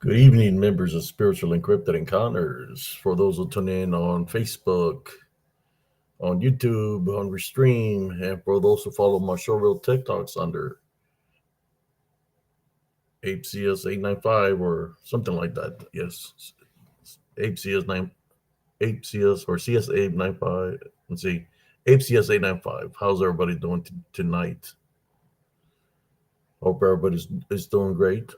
Good evening, members of Spiritual Encrypted Encounters. For those who tune in on Facebook, on YouTube, on Restream, and for those who follow my showreel TikToks under ApeCS895 or something like that. Yes, ApeCS9, ApeCS or CS895. Let's see, ApeCS895. How's everybody doing tonight? Hope everybody's is doing great.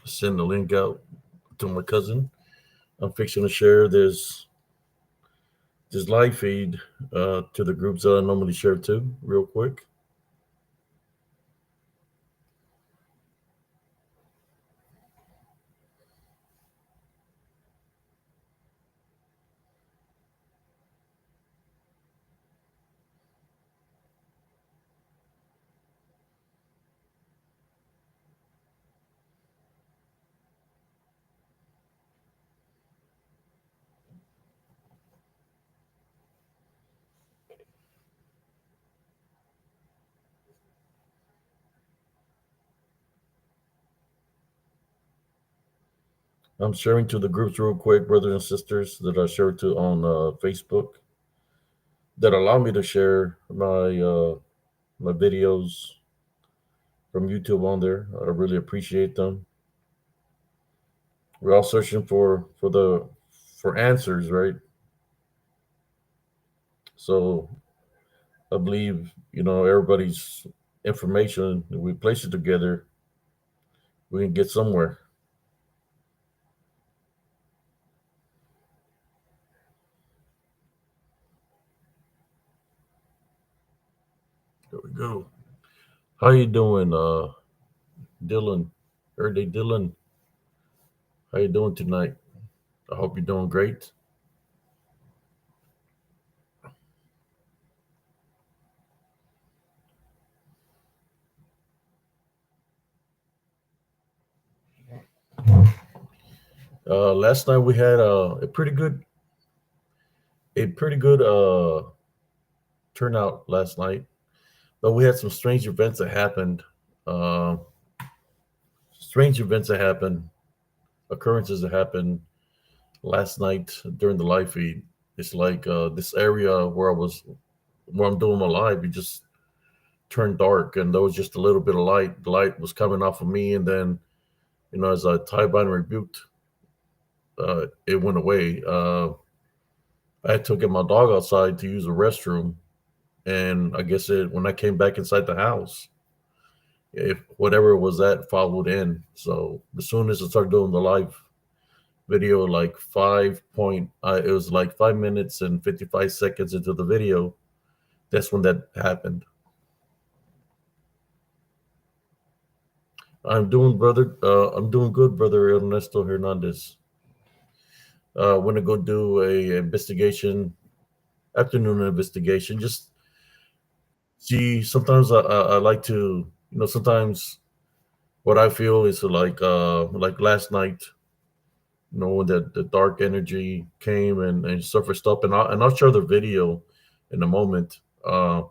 Send the link out to my cousin. I'm fixing to share this live feed to the groups that I normally share to, real quick. I'm sharing to the groups real quick, brothers and sisters, that I share to on Facebook that allow me to share my videos from YouTube on there. I really appreciate them. We're all searching for answers, right? So I believe everybody's information. If we place it together, we can get somewhere. There we go. How you doing, Dylan? Everyday Dylan. How you doing tonight? I hope you're doing great. Last night we had a pretty good turnout last night, but we had some strange events that happened. Uh, Strange events that happened, occurrences that happened last night during the live feed. It's like this area where I'm doing my live, it just turned dark, and there was just a little bit of light. The light was coming off of me, and then as I tied by and rebuked, it went away. I had to get my dog outside to use the restroom, and I guess when I came back inside the house, if whatever it was that followed in. So as soon as I started doing the live video, like it was like 5 minutes and 55 seconds into the video, that's when that happened. I'm doing good, brother Ernesto Hernandez. Want to go do a afternoon investigation. Just see. Sometimes I like to, sometimes what I feel is like last night, when the dark energy came and surfaced up, and I'll share the video in a moment. That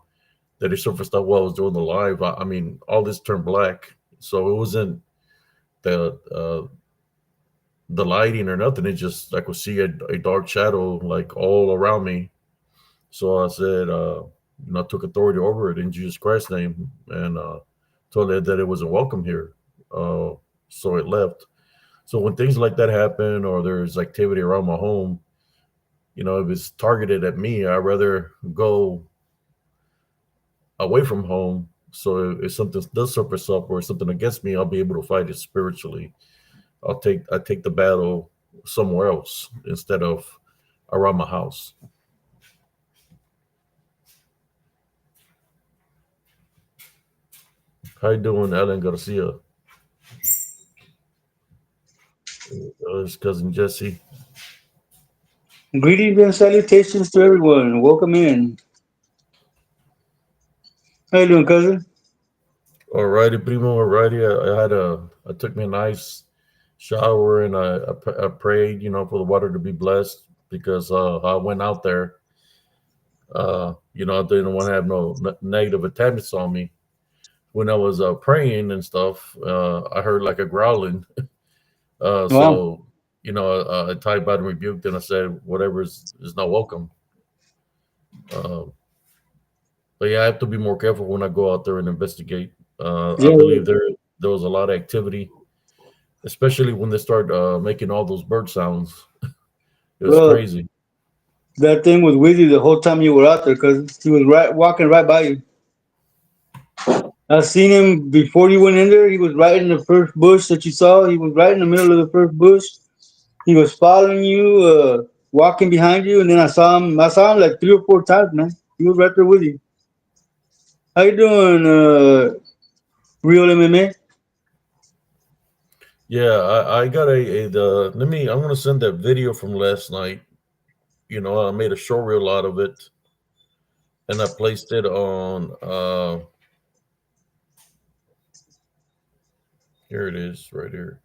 it surfaced up while I was doing the live. I mean, all this turned black, so it wasn't the the lighting or nothing. It just I could see a dark shadow like all around me. So I said, I took authority over it in Jesus Christ's name, and told it that it wasn't welcome here. Uh, so it left. So when things like that happen, or there's activity around my home, if it's targeted at me, I'd rather go away from home So if something does surface up or something against me, I'll be able to fight it spiritually. I take the battle somewhere else instead of around my house. How you doing, Alan Garcia? His cousin Jesse. Greetings and salutations to everyone. Welcome in. How you doing, cousin? Alrighty, primo. Alrighty. I took me a nice shower and I prayed, for the water to be blessed because I went out there. I didn't want to have no negative attachments on me. When I was praying and stuff, I heard like a growling. Wow. So I tied by and rebuked and I said, whatever is not welcome. Uh, but yeah, I have to be more careful when I go out there and investigate. I Yeah. believe there was a lot of activity, especially when they start making all those bird sounds. It was Well, crazy. that thing was with you the whole time you were out there, cause he was right walking right by you. I seen him before you went in there. He was right in the first bush that you saw. He was right in the middle of the first bush. He was following you, walking behind you, and then I saw him. I saw him like 3 or 4 times, man. He was right there with you. How you doing, real MMA? Yeah, I got let me. I'm gonna send that video from last night. I made a show reel out of it, and I placed it on. Here it is, right here.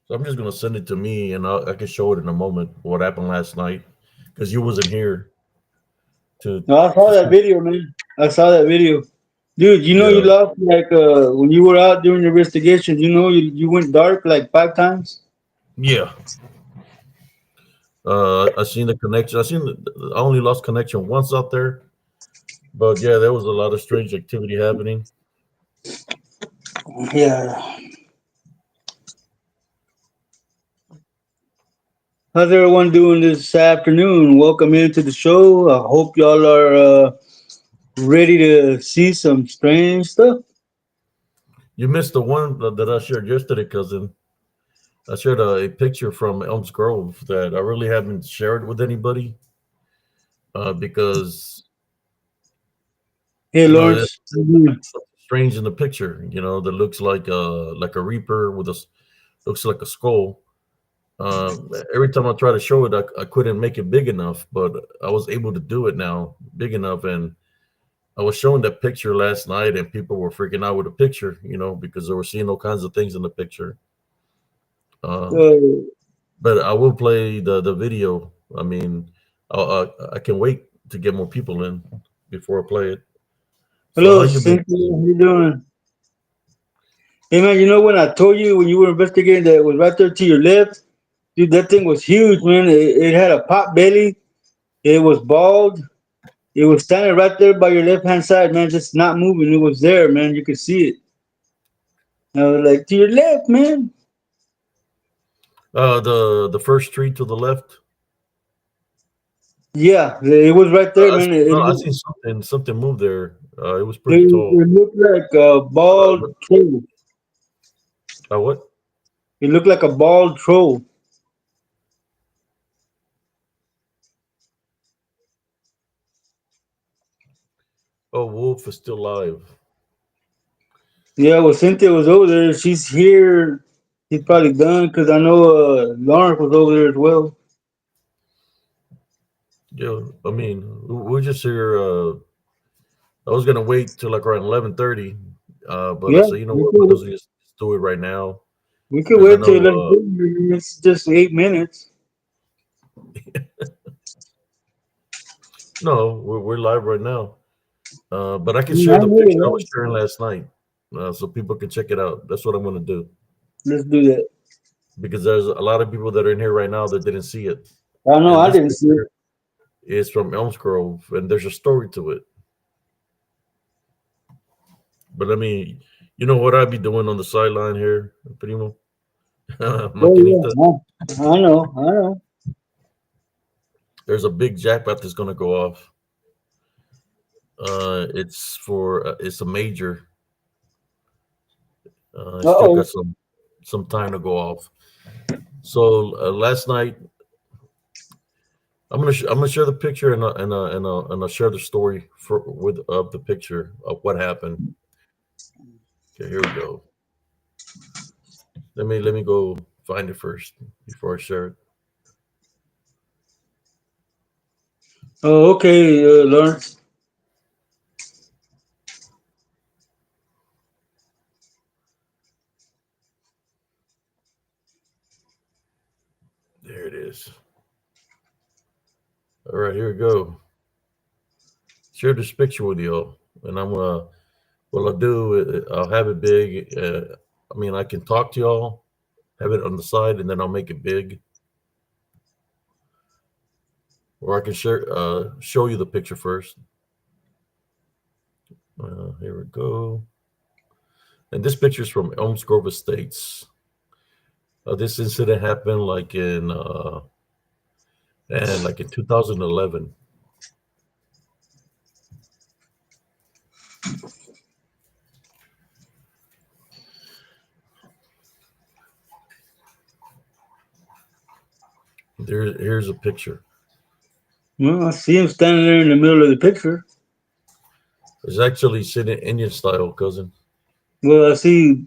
So I'm just gonna send it to me, and I can show it in a moment. What happened last night? Because you wasn't here to No, I saw to that see. video, man. I saw that video. Dude, you know you Yeah, lost like when you were out doing your investigation, you went dark like 5 times. yeah. I seen the connection. I only lost connection once out there, but yeah, there was a lot of strange activity happening. Yeah. How's everyone doing this afternoon? Welcome into the show. I hope y'all are ready to see some strange stuff. You missed the one that I shared yesterday, cousin. I shared a picture from Elms Grove that I really haven't shared with anybody because Hey, there's Lawrence. How you doing? something strange in the picture. That looks like a reaper with looks like a skull. Uh, every time I try to show it, I couldn't make it big enough, but I was able to do it now, big enough. And I was showing that picture last night, and people were freaking out with the picture, because they were seeing all kinds of things in the picture. Uh, Uh, but I will play the video. I mean, I can wait to get more people in before I play it. So how Hello, you been? Cynthia. How you doing? Hey, man, you know when I told you when you were investigating that it was right there to your left? Dude, that thing was huge, man. It had a pot belly. It was bald. It was standing right there by your left hand side, man, just not moving. It was there, man. You could see it. I was like, to your left, man. The first tree to the left. Yeah, it was right there, man. No, I seen something move there. It was pretty tall. It looked like a bald But troll. what? It looked like a bald troll. Oh, Wolf is still alive. Yeah, well, Cynthia was over there. She's here. He's probably done because I know Lawrence was over there as well. Yeah, I mean, we're just here. I was gonna wait till like around 11:30, but I Yeah, said, you know what, might as well just do it right now we could because I wait know. till 11. It's just 8 minutes. No, we're live right now. But I can Yeah, share I the know, picture I was right? sharing last night, so people can check it out. That's what I'm gonna do Let's do that. because there's a lot of people that are in here right now that didn't see it, I know and I this didn't see it. picture is from Elms Grove, and there's a story to it. But I mean, you know what I'd be doing on the sideline here, Primo? Oh, Maquinita. yeah. I know. I know. There's a big jackpot that's going to go off. It's a major. It's still Uh-oh. got some time to go off. So last night, I'm gonna share the picture and I'll share the story for with of the picture of what happened. Okay, here we go. Let me go find it first before I share it. Oh, okay, Lawrence. There it is. All right, here we go. Share this picture with y'all, and I'm gonna. What I'll do, I'll have it big. I mean, I can talk to y'all, have it on the side, and then I'll make it big, or I can show you the picture first. Here we go. And this picture is from Elms Grove Estates. This incident happened like in 2011. Here's a picture. Well, I see him standing there in the middle of the picture. It's actually sitting Indian style, cousin. Well, I see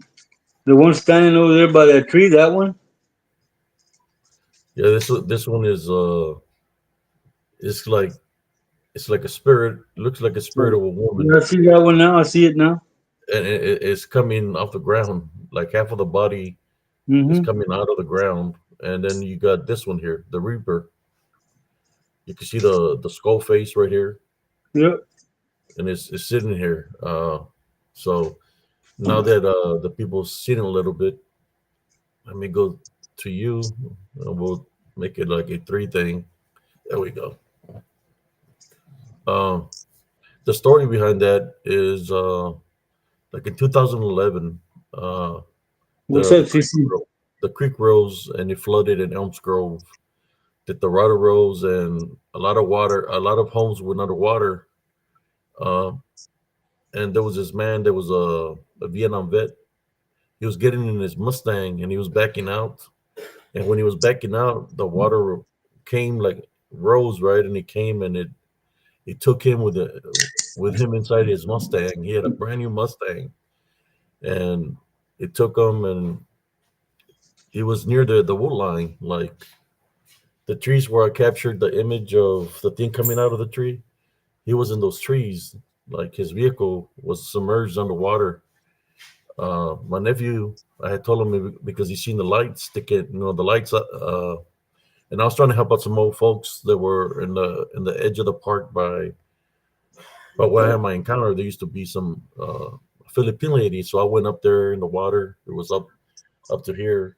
the one standing over there by that tree. That one. Yeah, this one is it's like it's like a spirit. Looks like a spirit of a Yeah, woman, I see that one now. I see it now. and it's coming off the ground. Like half of the body is Mm-hmm. coming out of the ground, and then you got this one here, the Reaper. You can see the skull face right here, Yep. and it's sitting here. So now that the people seen it a little bit, let me go to you. We'll make it like a three thing. There we go. Um, the story behind that is like in 2011, uh, What's the up, creek CC? the creek rose and it flooded in Elms Grove. That the water rose and a lot of water, a lot of homes went underwater. Uh, and there was this man that was a Vietnam vet. He was getting in his Mustang and he was backing out. And when he was backing out, the water came like rose right, and it came and it took him with him inside his Mustang. He had a brand new Mustang, and it took him, and he was near the wood line, like the trees where I captured the image of the thing coming out of the tree. He was in those trees, like his vehicle was submerged underwater. My nephew, I had told him because he seen the lights sticking, the lights. And I was trying to help out some old folks that were in the edge of the park but where I had my encounter. There used to be some Philippine lady, so I went up there in the water. It was up to here,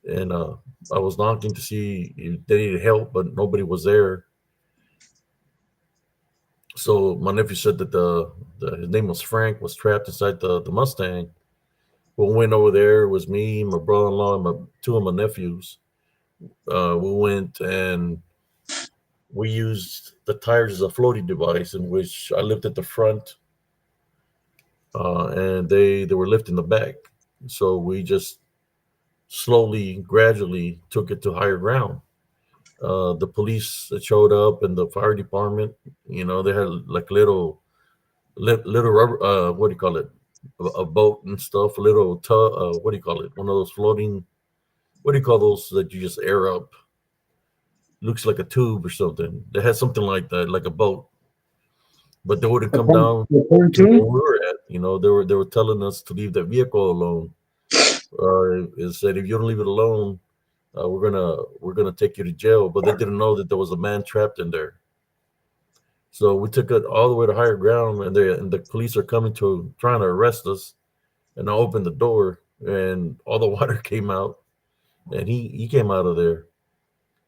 and I was knocking to see if they needed help, but nobody was there. So my nephew said that his name was Frank, was trapped inside the Mustang. We went over there. It was me, my brother-in-law, and two of my nephews. We went and we used the tires as a floating device, in which I lifted the front, and they were lifting the back. So we just slowly, gradually took it to higher ground. The police showed up and the fire department. They had like little rubber. What do you call it? A boat and stuff. A little what do you call it? One of those floating. What do you call those that you just air up? Looks like a tube or something. They had something like that, like a boat, but they wouldn't come down The to where pontoon? we were at. They were telling us to leave the vehicle alone. It said if you don't leave it alone, we're gonna take you to jail. But they didn't know that there was a man trapped in there. So we took it all the way to higher ground, and the police are coming to trying to arrest us. And I opened the door, and all the water came out, and he came out of there.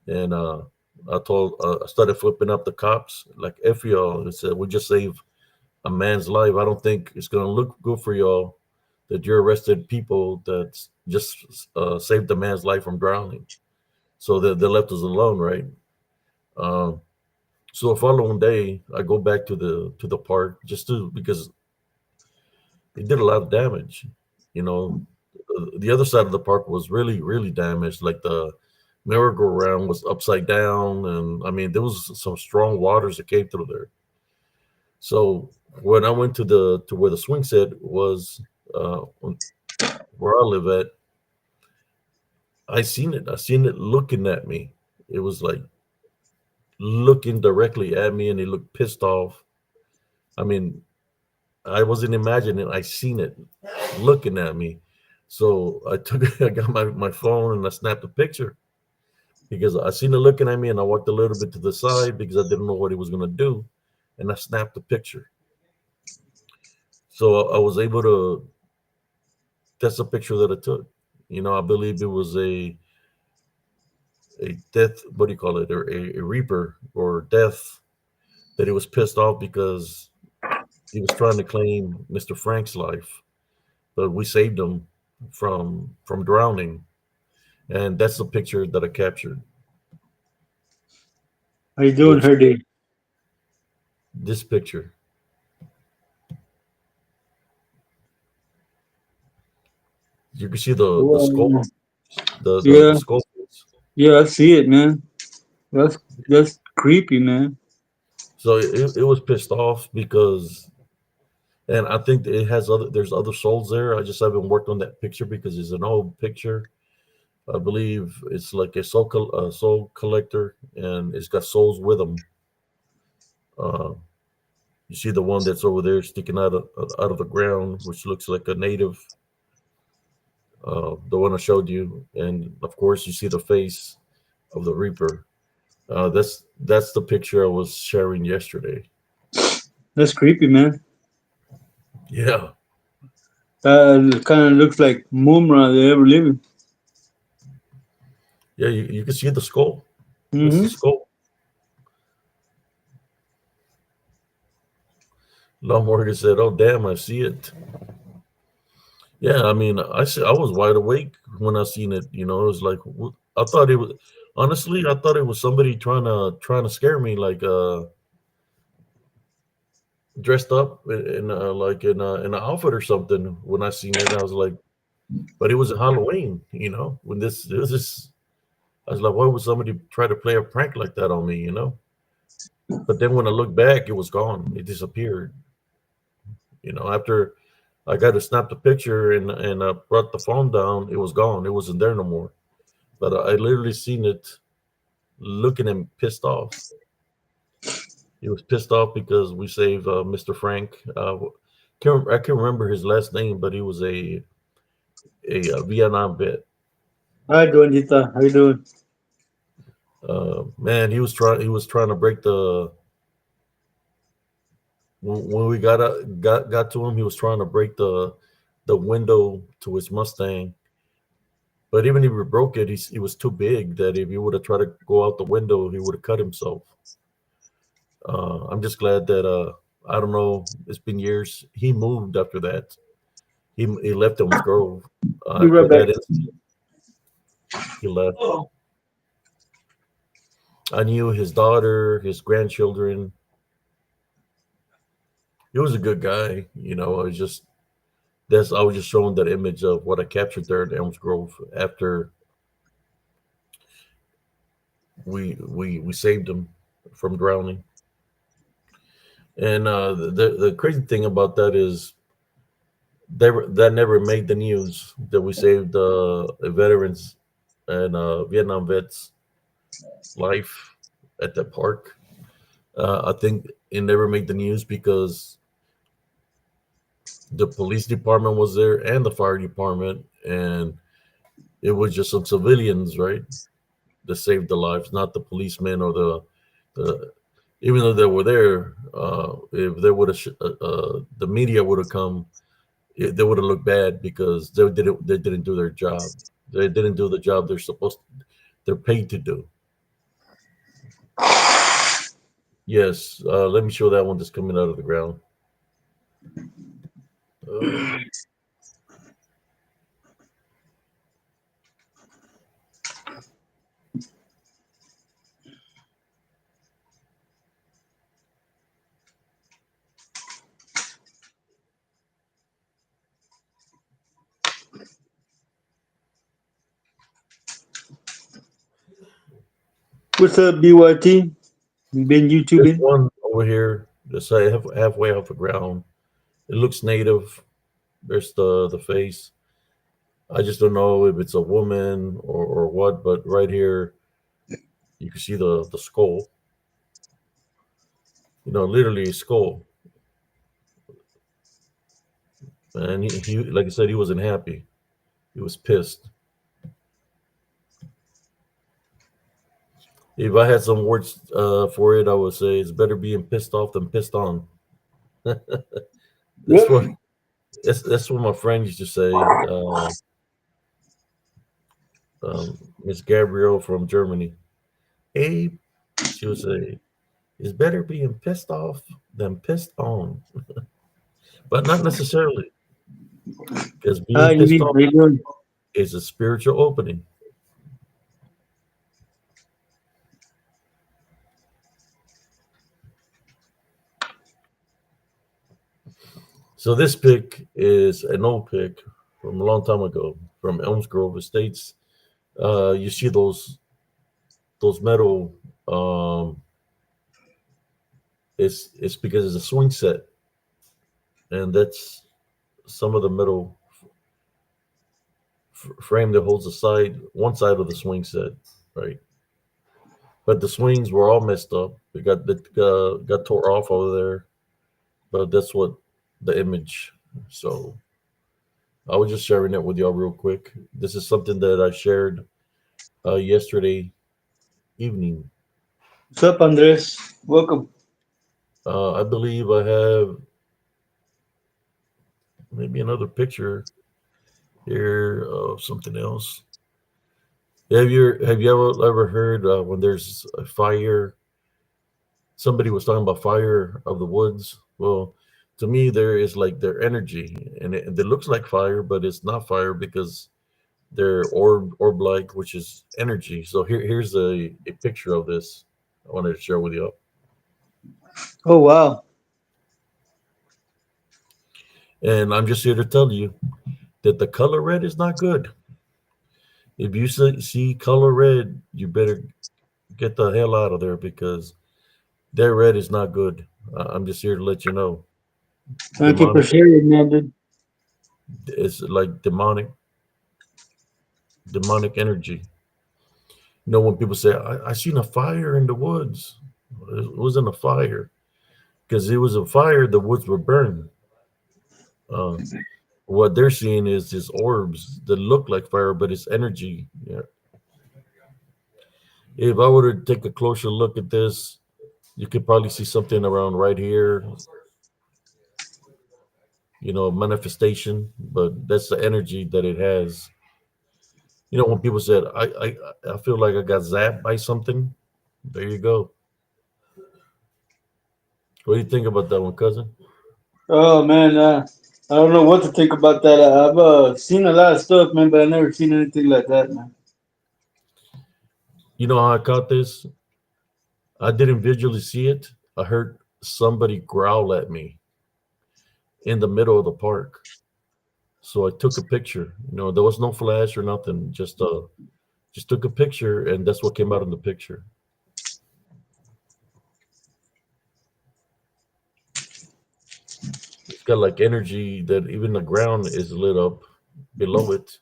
And I started flipping up the cops like F y'all. And said we just saved a man's life. I don't think it's gonna look good for y'all that you're arrested people that just saved a man's life from drowning. So they left us alone, right? Um, so the following day, I go back to the park just to because it did a lot of damage. You know, the other side of the park was really damaged. Like the merry-go-round was upside down, and I mean there was some strong waters that came through there. So when I went to where the swing set was, where I live at, I seen it. I seen it looking at me. It was like looking directly at me, and it looked pissed off. I mean, I wasn't imagining. I seen it looking at me. So I took, I got my phone and I snapped a picture because I seen it looking at me, and I walked a little bit to the side because I didn't know what he was gonna do, and I snapped a picture. So I was able to. That's a picture that I took. I believe it was a death. What do you call it? Or a reaper or death that he was pissed off because he was trying to claim Mr. Frank's life, but we saved him from drowning, and that's the picture that I captured. How you doing, Which her day? this picture, you can see the skull, Well, the yeah, skull. yeah, I see it, man. That's creepy, man. So it was pissed off because, and I think it has there's other souls there. I just haven't worked on that picture because it's an old picture. I believe it's like a soul collector, and it's got souls with them. Uh, you see the one that's over there sticking out of the ground, which looks like a native, the one I showed you, and of course you see the face of the Reaper. That's the picture I was sharing yesterday. That's creepy, man. Yeah, Kind of looks like Mumra, the ever living. yeah, you can see the skull. That's the Mm-hmm. skull. Law Morgan said, "Oh damn, I see it." Yeah, I mean, I was wide awake when I seen it. It was like I thought it was. Honestly, I thought it was somebody trying to scare me, like dressed up in an outfit or something. When I seen it, I was like, but it was Halloween. When this it was this, I was like, why would somebody try to play a prank like that on me? But then when I looked back, it was gone. It disappeared. After I got to snap the picture and brought the phone down, it was gone. It wasn't there no more. But I literally seen it looking and pissed off. He was pissed off because we saved Mr. Frank. I can't remember his last name, but he was a Vietnam vet. Hi, doing, Jita. How you doing? Man, he was trying to break the when we got to him. He was trying to break the window to his Mustang. But even if he broke it, he was too big that if he would have tried to go out the window, he would have cut himself. I'm just glad that I don't know. It's been years. He moved after that. He left Elms Grove Be after right back. that incident. He left. I knew his daughter, his grandchildren. He was a good guy. I was just that's I was just showing that image of what I captured there at Elms Grove after we saved him from drowning. And the crazy thing about that is that never made the news that we saved a veterans and Vietnam vets life at that park. I think it never made the news because the police department was there and the fire department, and it was just some civilians, right, that saved the lives, not the policemen or the even though they were there. If they would have, the media would have come, they would have looked bad because they didn't do their job. They didn't do the job they're paid to do. Yes, let me show that one that's coming out of the ground. Uh, What's up, BYT? You been There's YouTubing? one over here that's halfway off the ground. It looks native. There's the face. I just don't know if it's a woman or what, but right here you can see the skull. Literally a skull. And he like I said, he wasn't happy. He was pissed. If I had some words for it, I would say it's better being pissed off than pissed on. That's Yep. what that's what my friend used to say. Miss Gabrielle from Germany. Abe, she would say, it's better being pissed off than pissed on, but not necessarily, because being Hi, pissed Evie. off How you doing? is a spiritual opening. So this pick is an old pick from a long time ago from Elms Grove Estates. You see those metal. It's because it's a swing set, and that's some of the metal frame that holds one side of the swing set, right? But the swings were all messed up. It got tore off over there. But that's what the image. So I was just sharing it with y'all real quick. This is something that I shared yesterday evening. What's up, Andres? Welcome. I believe I have maybe another picture here of something else. Have you ever heard when there's a fire? Somebody was talking about fire of the woods. Well, to me, there is like their energy, and it looks like fire, but it's not fire because they're orb like, which is energy. So here's a picture of this. I wanted to share with you, Oh, wow. and I'm just here to tell you that the color red is not good. If you see color red, you better get the hell out of there because that red is not good. I'm just here to let you know. Thank you for Demonic, sharing, man, dude. it's like demonic energy. When people say, I seen a fire in the woods, it wasn't a fire. Because it was a fire, the woods were burned. Uh, what they're seeing is just orbs that look like fire, but it's energy. Yeah. If I were to take a closer look at this, you could probably see something around right here, manifestation, but that's the energy that it has. When people said, I feel like I got zapped by something, there you go. What do you think about that one, cousin? Oh, man. I don't know what to think about that. I've seen a lot of stuff, man, but I've never seen anything like that, man. You know how I caught this? I didn't visually see it. I heard somebody growl at me in the middle of the park. So I took a picture. There was no flash or nothing. Just took a picture, and that's what came out in the picture. It's got like energy that even the ground is lit up below it.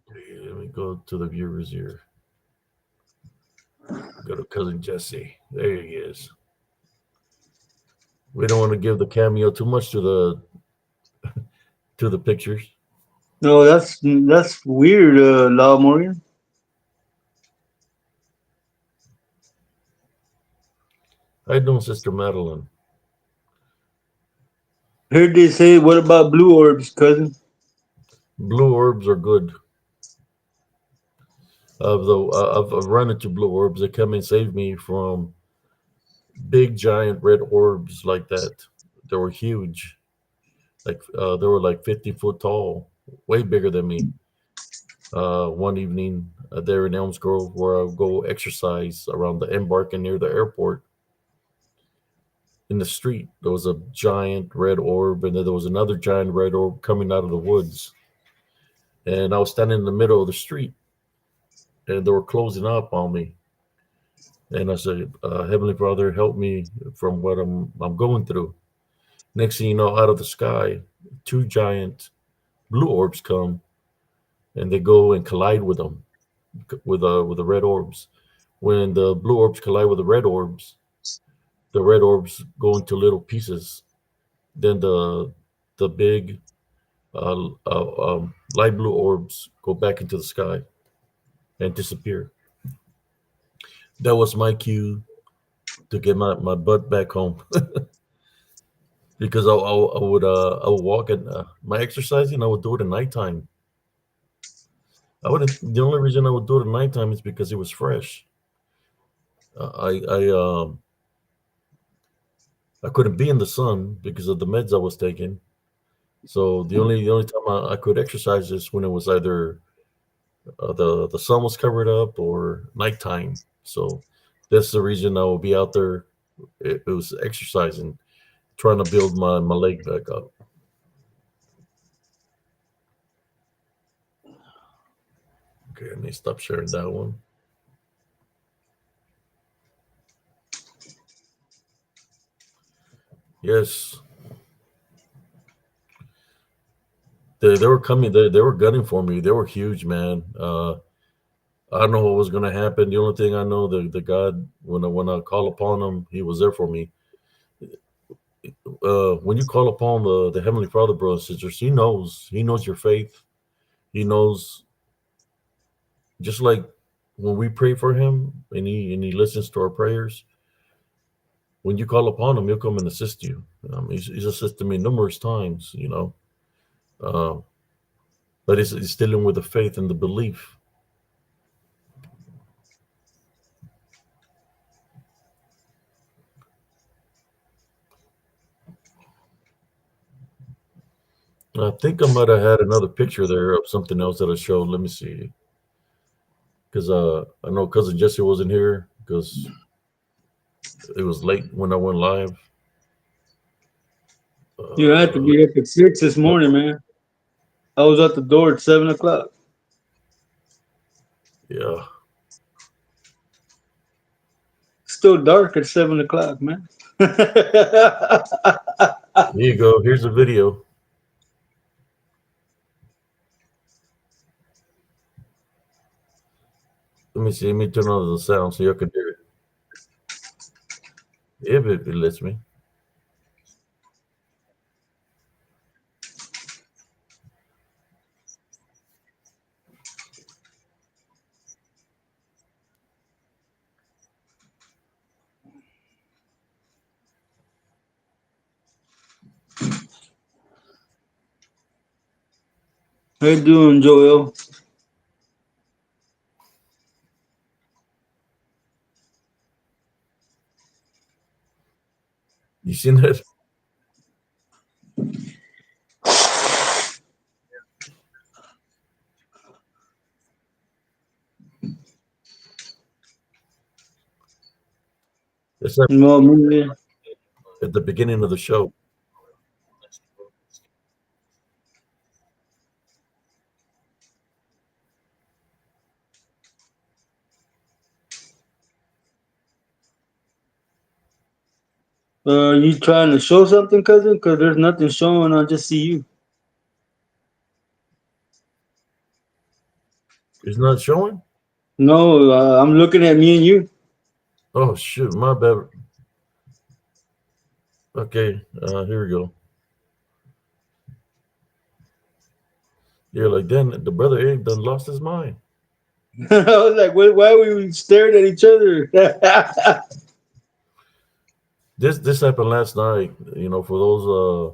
Okay, let me go to the viewers here. Go to cousin Jesse. There he is. We don't want to give the cameo too much to the pictures. No, that's weird, Law Morgan. How you doing, Sister Madeline? Heard they say, what about blue orbs, cousin? Blue orbs are good. I've run into blue orbs. They come and save me from big giant red orbs like that. They were huge. Like they were like 50 foot tall, way bigger than me. One evening there in Elms Grove, where I would go exercise around the embark and near the airport, in the street, there was a giant red orb, and then there was another giant red orb coming out of the woods. and I was standing in the middle of the street, and they were closing up on me. And I said, "Heavenly Father, help me from what I'm going through." Next thing you know, out of the sky, two giant blue orbs come, and they go and collide with them, with the red orbs. When the blue orbs collide with the red orbs go into little pieces. Then the big light blue orbs go back into the sky and disappear. That was my cue to get my butt back home because I would walk and my exercising I would do it at nighttime. I wouldn't. The only reason I would do it at nighttime is because it was fresh. I couldn't be in the sun because of the meds I was taking. So the only time I could exercise is when it was either the sun was covered up or nighttime. So that's the reason I will be out there. It was exercising, trying to build my leg back up. Okay, let me stop sharing that one. Yes, they were coming. They were gunning for me. They were huge, man. I don't know what was going to happen. The only thing I know, the God, when I call upon him, he was there for me. When you call upon the Heavenly Father, brothers and sisters, he knows your faith. He knows, just like when we pray for him and he listens to our prayers. When you call upon him, he'll come and assist you. He's assisted me numerous times, uh, but it's dealing with the faith and the belief. I think I might have had another picture there of something else that I showed. Let me see, because I know cousin Jesse wasn't here because it was late when I went live. You had to Uh, be up at 6 this morning, man. I was at the door at 7 o'clock. yeah, Still dark at 7 o'clock, man. here you go. Here's a video. Let me see. Let me turn on the sound so you can hear it. If it lets me. How you doing, Joel? You seen that? It's No, me. at the beginning of the show. You trying to show something, cousin? Because there's nothing showing. I just see you. It's not showing. No, I'm looking at me and you. Oh shoot, my bad. Okay, here we go. You're like, then the brother Eric done lost his mind. I was like, why were we staring at each other? This happened last night. For those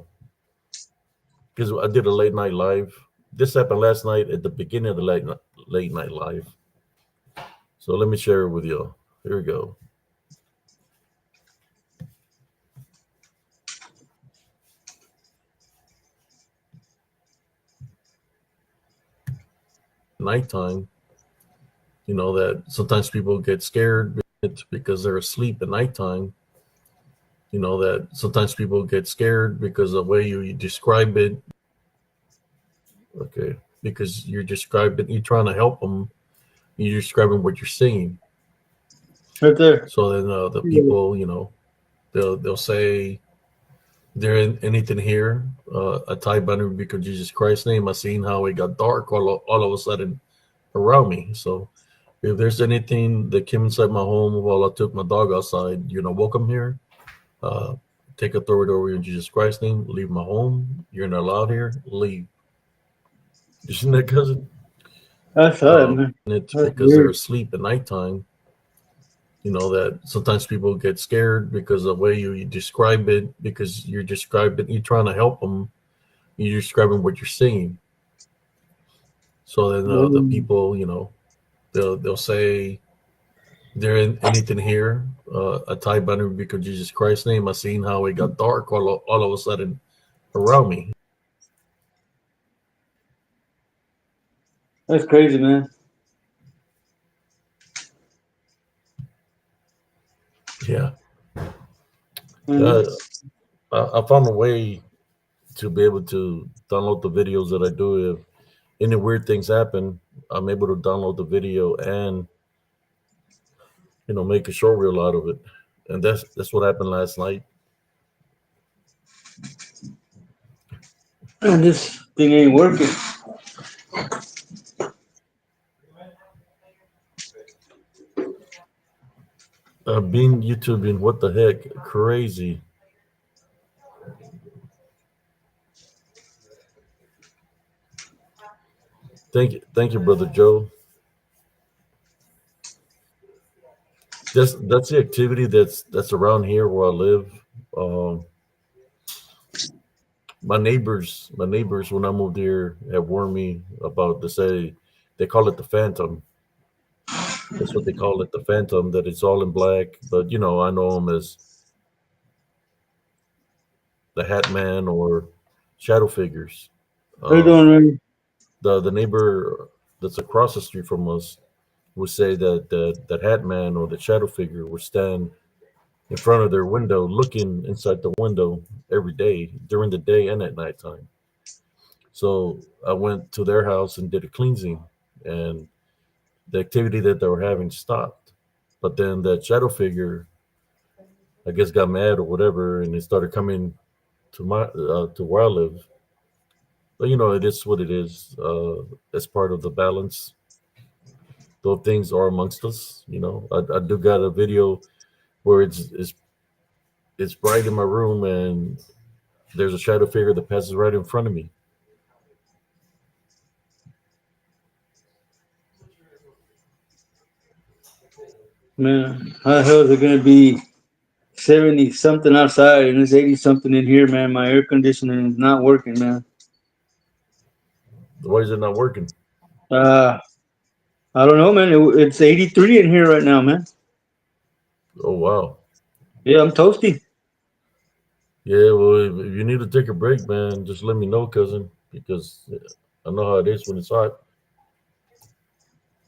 because I did a late night live. This happened last night at the beginning of the late night live. So let me share it with you. Here we go. Nighttime. That sometimes people get scared because they're asleep at nighttime. That sometimes people get scared because of the way you describe it. Okay. because you're trying to help them. You're describing what you're seeing. Right there. So then the Yeah. people, they'll say, there anything here? A tie banner because Jesus Christ's name. I seen how it got dark all of a sudden around me. So if there's anything that came inside my home while I took my dog outside, welcome here. Uh, take authority over in Jesus Christ's name. Leave my home. You're not allowed here. Leave. You seen that, cousin? That's sad, man. It's That's because they're weird. asleep at nighttime. That sometimes people get scared because of the way you describe it, because you're trying to help them. You're describing what you're seeing. So then the Mm. people, they'll say, there anything here? A tie banner because Jesus Christ's name. I seen how it got dark all of a sudden around me. That's crazy, man. Yeah. Mhm. Uh, I found a way to be able to download the videos that I do. If any weird things happen, I'm able to download the video and make a short reel out of it. And that's what happened last night. And this thing ain't working. Being YouTubing, what the heck, crazy. Thank you, brother Joe. That's the activity that's around here where I live. Um, my neighbors, when I moved here, have warned me about. They call it the Phantom. That's what they call it, the Phantom. That it's all in black, but I know them as the Hat Man or shadow figures. How you Um, doing, man? the neighbor that's across the street from us would say that Hat Man or the shadow figure would stand in front of their window, looking inside the window every day during the day and at nighttime. So I went to their house and did a cleansing, and the activity that they were having stopped. But then that shadow figure, I guess, got mad or whatever, and it started coming to where I live. But it is what it is. It's part of the balance. Those things are amongst us. I do got a video where it's bright in my room, and there's a shadow figure that passes right in front of me. Man, how the hell is it gonna be 70 something outside and it's 80 something in here, man? My air conditioning is not working, man. Why is it not working? Uh, I don't know, man. It's 83 in here right now, man. Oh wow. Yeah, I'm toasty. Yeah, well, if you need to take a break, man, just let me know, cousin, because I know how it is when it's hot.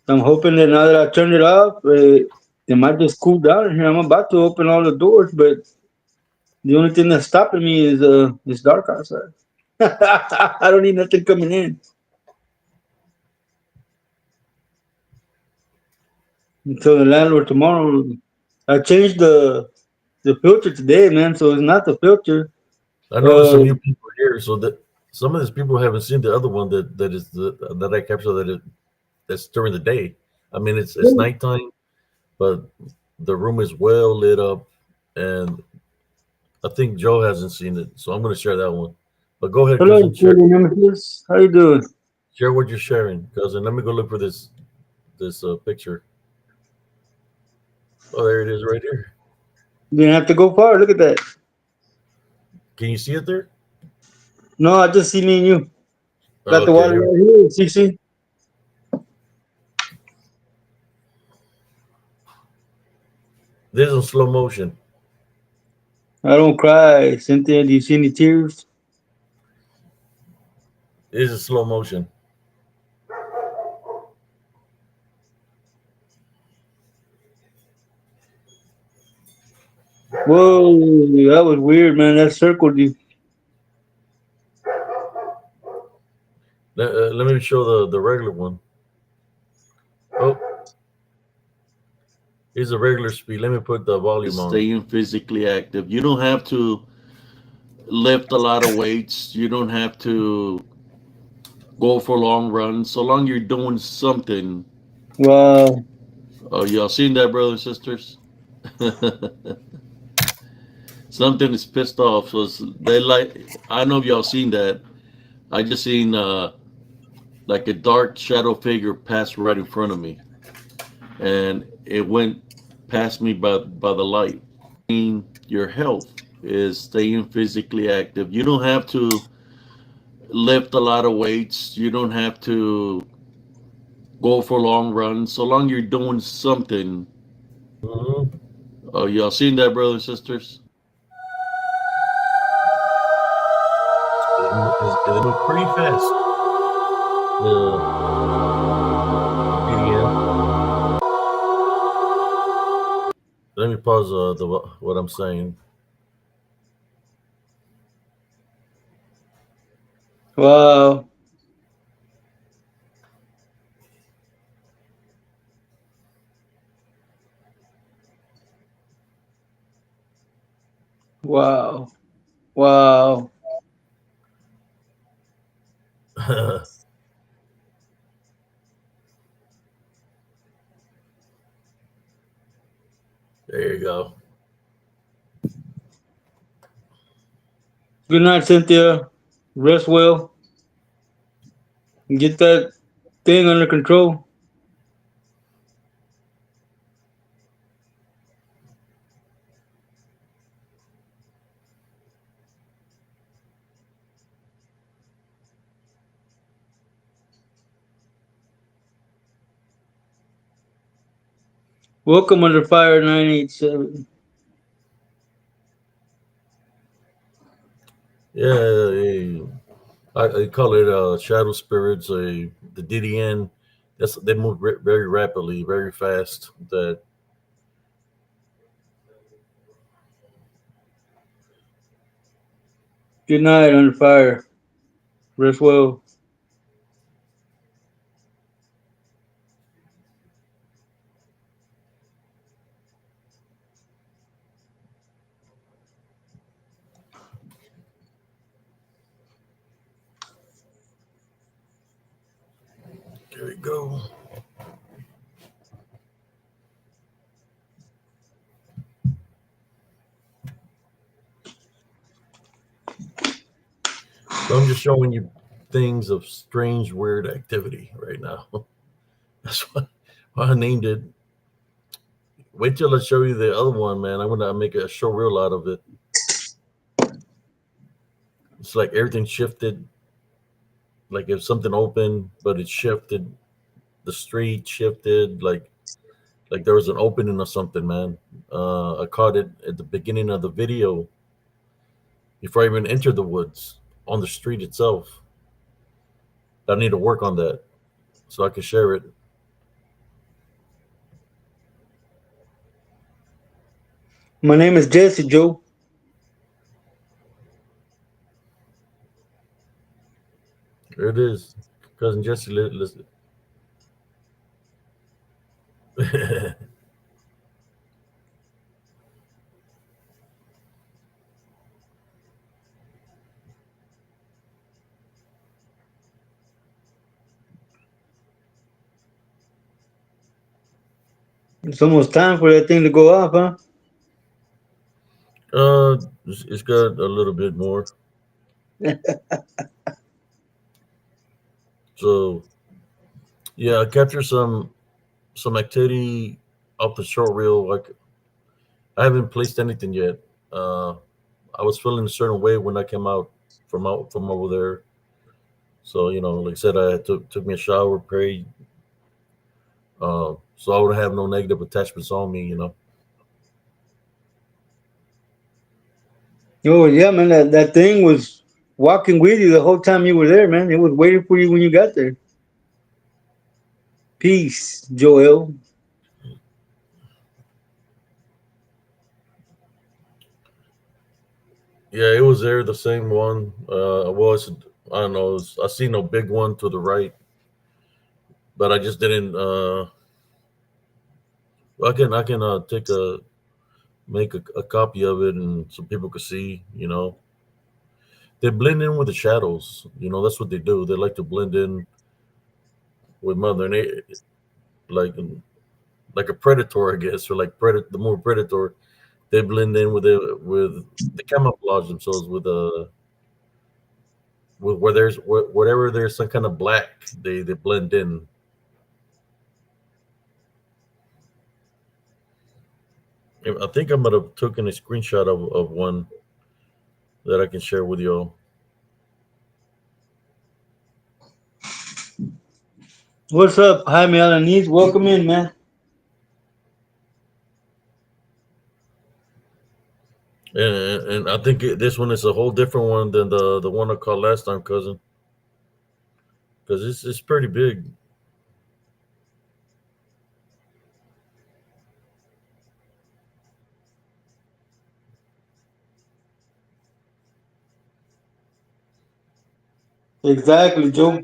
I'm hoping that now that I turned it off, it might just cool down in here. I'm about to open all the doors, but the only thing that's stopping me is it's dark outside. I don't need nothing coming in. Until the landlord tomorrow. I changed the filter today, man. So it's not the filter. I know there's Uh, some new people here, so that some of these people haven't seen the other one that I captured that's during the day. I mean, it's nighttime, but the room is well lit up, and I think Joe hasn't seen it, so I'm going to share that one. But go ahead, hello, cousin, Cody Nemesis. How you doing? share what you're sharing, cousin. Let me go look for this picture. Oh, there it is, right here. You didn't have to go far. Look at that. Can you see it there? No, I just see me and you. Got the Okay, water here. right here, CC. This is in slow motion. I don't cry. Cynthia, do you see any tears? This is slow motion. Whoa, that was weird, man. That circled you. Let me show the regular one. Oh, here's a regular speed. Let me put the volume on. Staying physically active. You don't have to lift a lot of weights. You don't have to go for long runs. So long you're doing something. Wow. Oh, y'all seen that, brothers and sisters? Something is pissed off. So they like. I know if y'all seen that. I just seen like a dark shadow figure pass right in front of me, and it went past me by the light. Your health is staying physically active. You don't have to lift a lot of weights. You don't have to go for long runs. So long you're doing something. Mm-hmm. Oh, y'all seen that, brothers and sisters? It moved pretty fast. The PDM. Let me pause the what I'm saying. Wow. Wow. Wow. There you go. Good night, Cynthia. Rest well. Get that thing under control. Welcome under fire 987. Yeah, I call it shadow spirits. The DDN. They move very rapidly, very fast. That Good night under fire. Rest well. there we go. So I'm just showing you things of strange, weird activity right now. That's why I named it. Wait till I show you the other one, man. I'm gonna make a show reel out of it. It's like everything shifted. Like if something opened, but it shifted. The street shifted. Like there was an opening or something, man. I caught it at the beginning of the video before I even entered the woods on the street itself. I need to work on that so I can share it. My name is Jesse, Joe. There it is, cousin Jesse. Listen. It's almost time for that thing to go off, huh? It's got a little bit more. So yeah, I captured some activity off the short reel. Like I haven't placed anything yet. Uh, I was feeling a certain way when I came out from over there. So like I said, I took me a shower, prayed, so I would have no negative attachments on me. Oh yeah, man. That thing was walking with you the whole time you were there, man. It was waiting for you when you got there. Peace, Joel. Yeah, it was there, the same one. I don't know. I see no big one to the right, but I just didn't. I can take a make a copy of it and so people could see. They blend in with the shadows. That's what they do. They like to blend in with Mother Nature, like a predator, I guess, or like the more predator. They blend in with they camouflage themselves with where there's whatever there's some kind of black. They blend in. I think I might have taken a screenshot of one that I can share with y'all. What's up, Jaime Alanis? Welcome in, man. And I think this one is a whole different one than the one I caught last time, cousin, because it's pretty big. Exactly, Joe.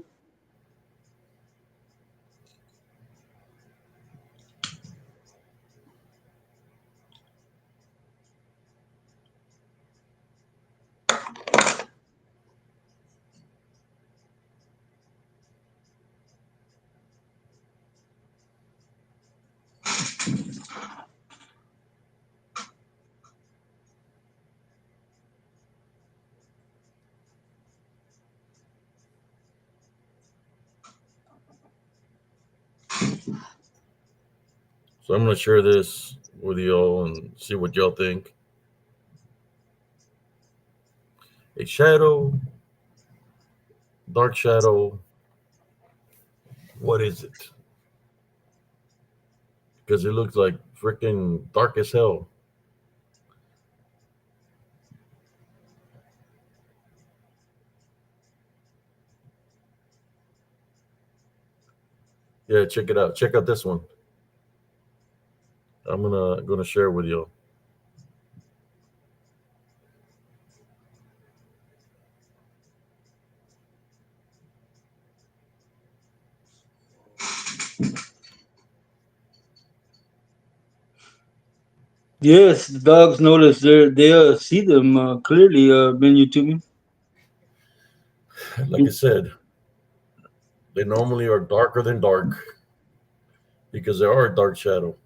So I'm gonna share this with y'all and see what y'all think. A shadow, dark shadow. What is it? Because it looks like freaking dark as hell. Yeah, check it out. Check out this one. I'm gonna share with y'all. Yes, the dogs notice they see them clearly. Ben YouTube. Like I said, they normally are darker than dark because they are a dark shadow.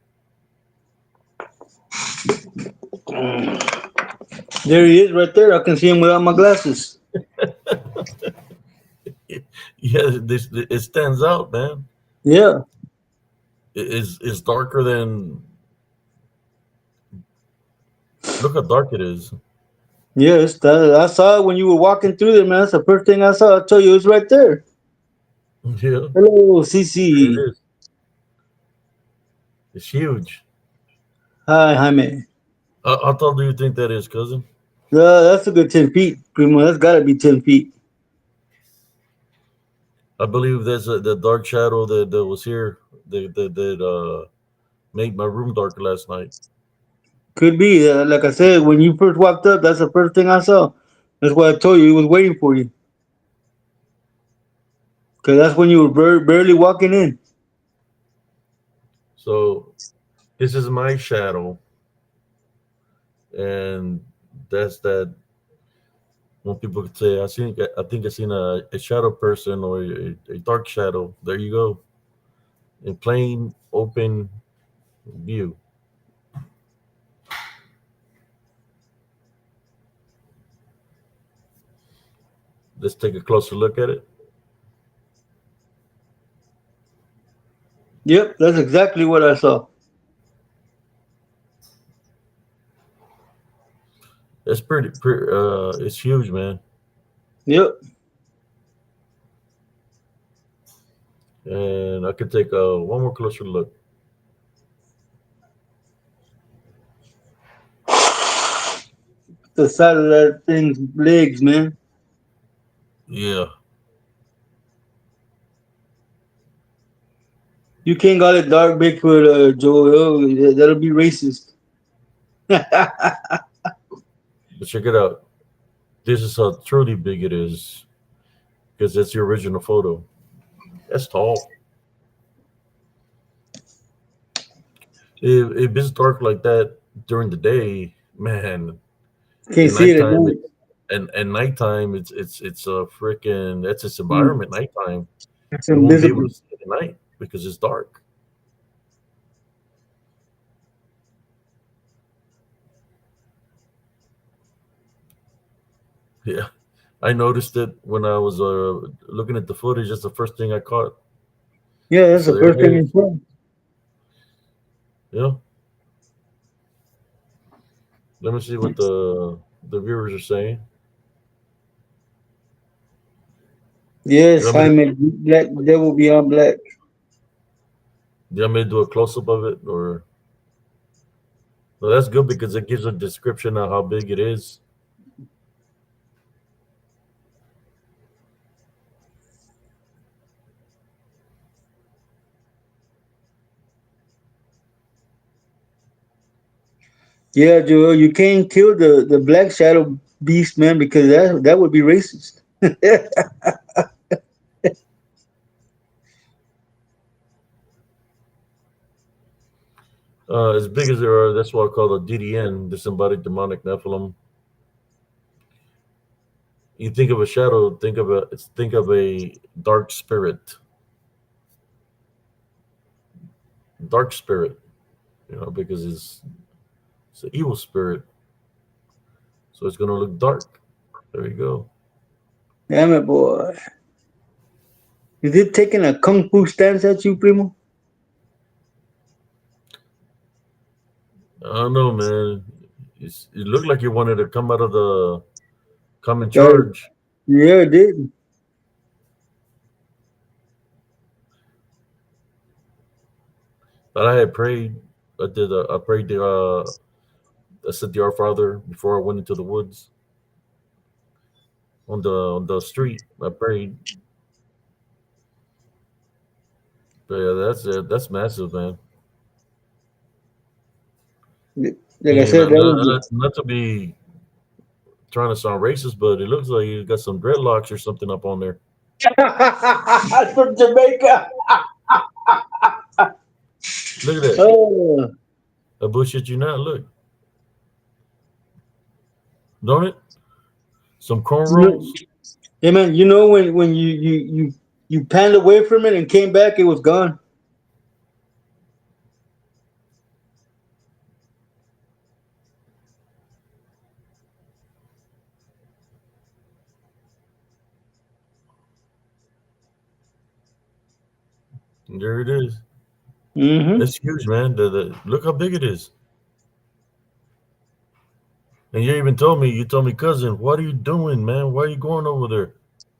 There he is, right there. I can see him without my glasses. Yeah, this it stands out, man. Yeah. It's darker than. Look how dark it is. Yes, I saw it when you were walking through there, man. That's the first thing I saw. I told you it was right there. Yeah, Hello, there CC. it is. It's huge. Hi, Jaime. How tall do you think that is, cousin? That's a good 10 feet, Primo. That's got to be 10 feet. I believe that's the dark shadow that was here that made my room dark last night. Could be. Like I said, when you first walked up, that's the first thing I saw. That's why I told you he was waiting for you. Because that's when you were barely walking in. So this is my shadow, and that's that. When people could say, I think I seen a shadow person or a dark shadow." There you go, in plain open view. Let's take a closer look at it. Yep, that's exactly what I saw. It's it's huge, man. Yep. And I could take one more closer look. The side of that thing's legs, man. Yeah, You can't call it dark Bigfoot, Joel. That'll be racist. but check it out. This is how truly big it is. because that's the original photo. That's tall. If it's dark like that during the day, man, Can't in see it at nighttime night. it's and nighttime it's a freaking that's its Mm. environment. Nighttime It's you won't be able invisible. to see it at night because it's dark. Yeah, I noticed it when I was looking at the footage. That's the first thing I caught. Yeah, that's So the there first thing it you is. saw. Yeah, let me see what the viewers are saying. You Yes, want me I to, made black devil beyond black. you want me to do a close up of it, or well, that's good because it gives a description of how big it is. Yeah, Joel, you can't kill the black shadow beast, man, because that would be racist. As big as they are, that's what I call the DDN, disembodied demonic Nephilim. You think of a shadow, think of a dark spirit. Because it's an evil spirit, so it's gonna look dark. There you go. Damn it, boy. Is it taking a kung fu stance at you, primo? I don't know, man. It looked like you wanted to come in Uh, charge, yeah, it did. but I had prayed. I did. I prayed the. I said the Our Father before I went into the woods on the street. I prayed. But yeah, that's it. That's massive, man. Like I And said, that was not to be trying to sound racist, but it looks like you got some dreadlocks or something up on there. from Jamaica. Look at that. Oh, I bullshit you not. Look, don't it? Some you know, cornrows. hey man, you know when you panned away from it and came back, it was gone. And there it is. Mm-hmm. It's huge, man. Look how big it is. And you told me, cousin, what are you doing, man? Why are you going over there?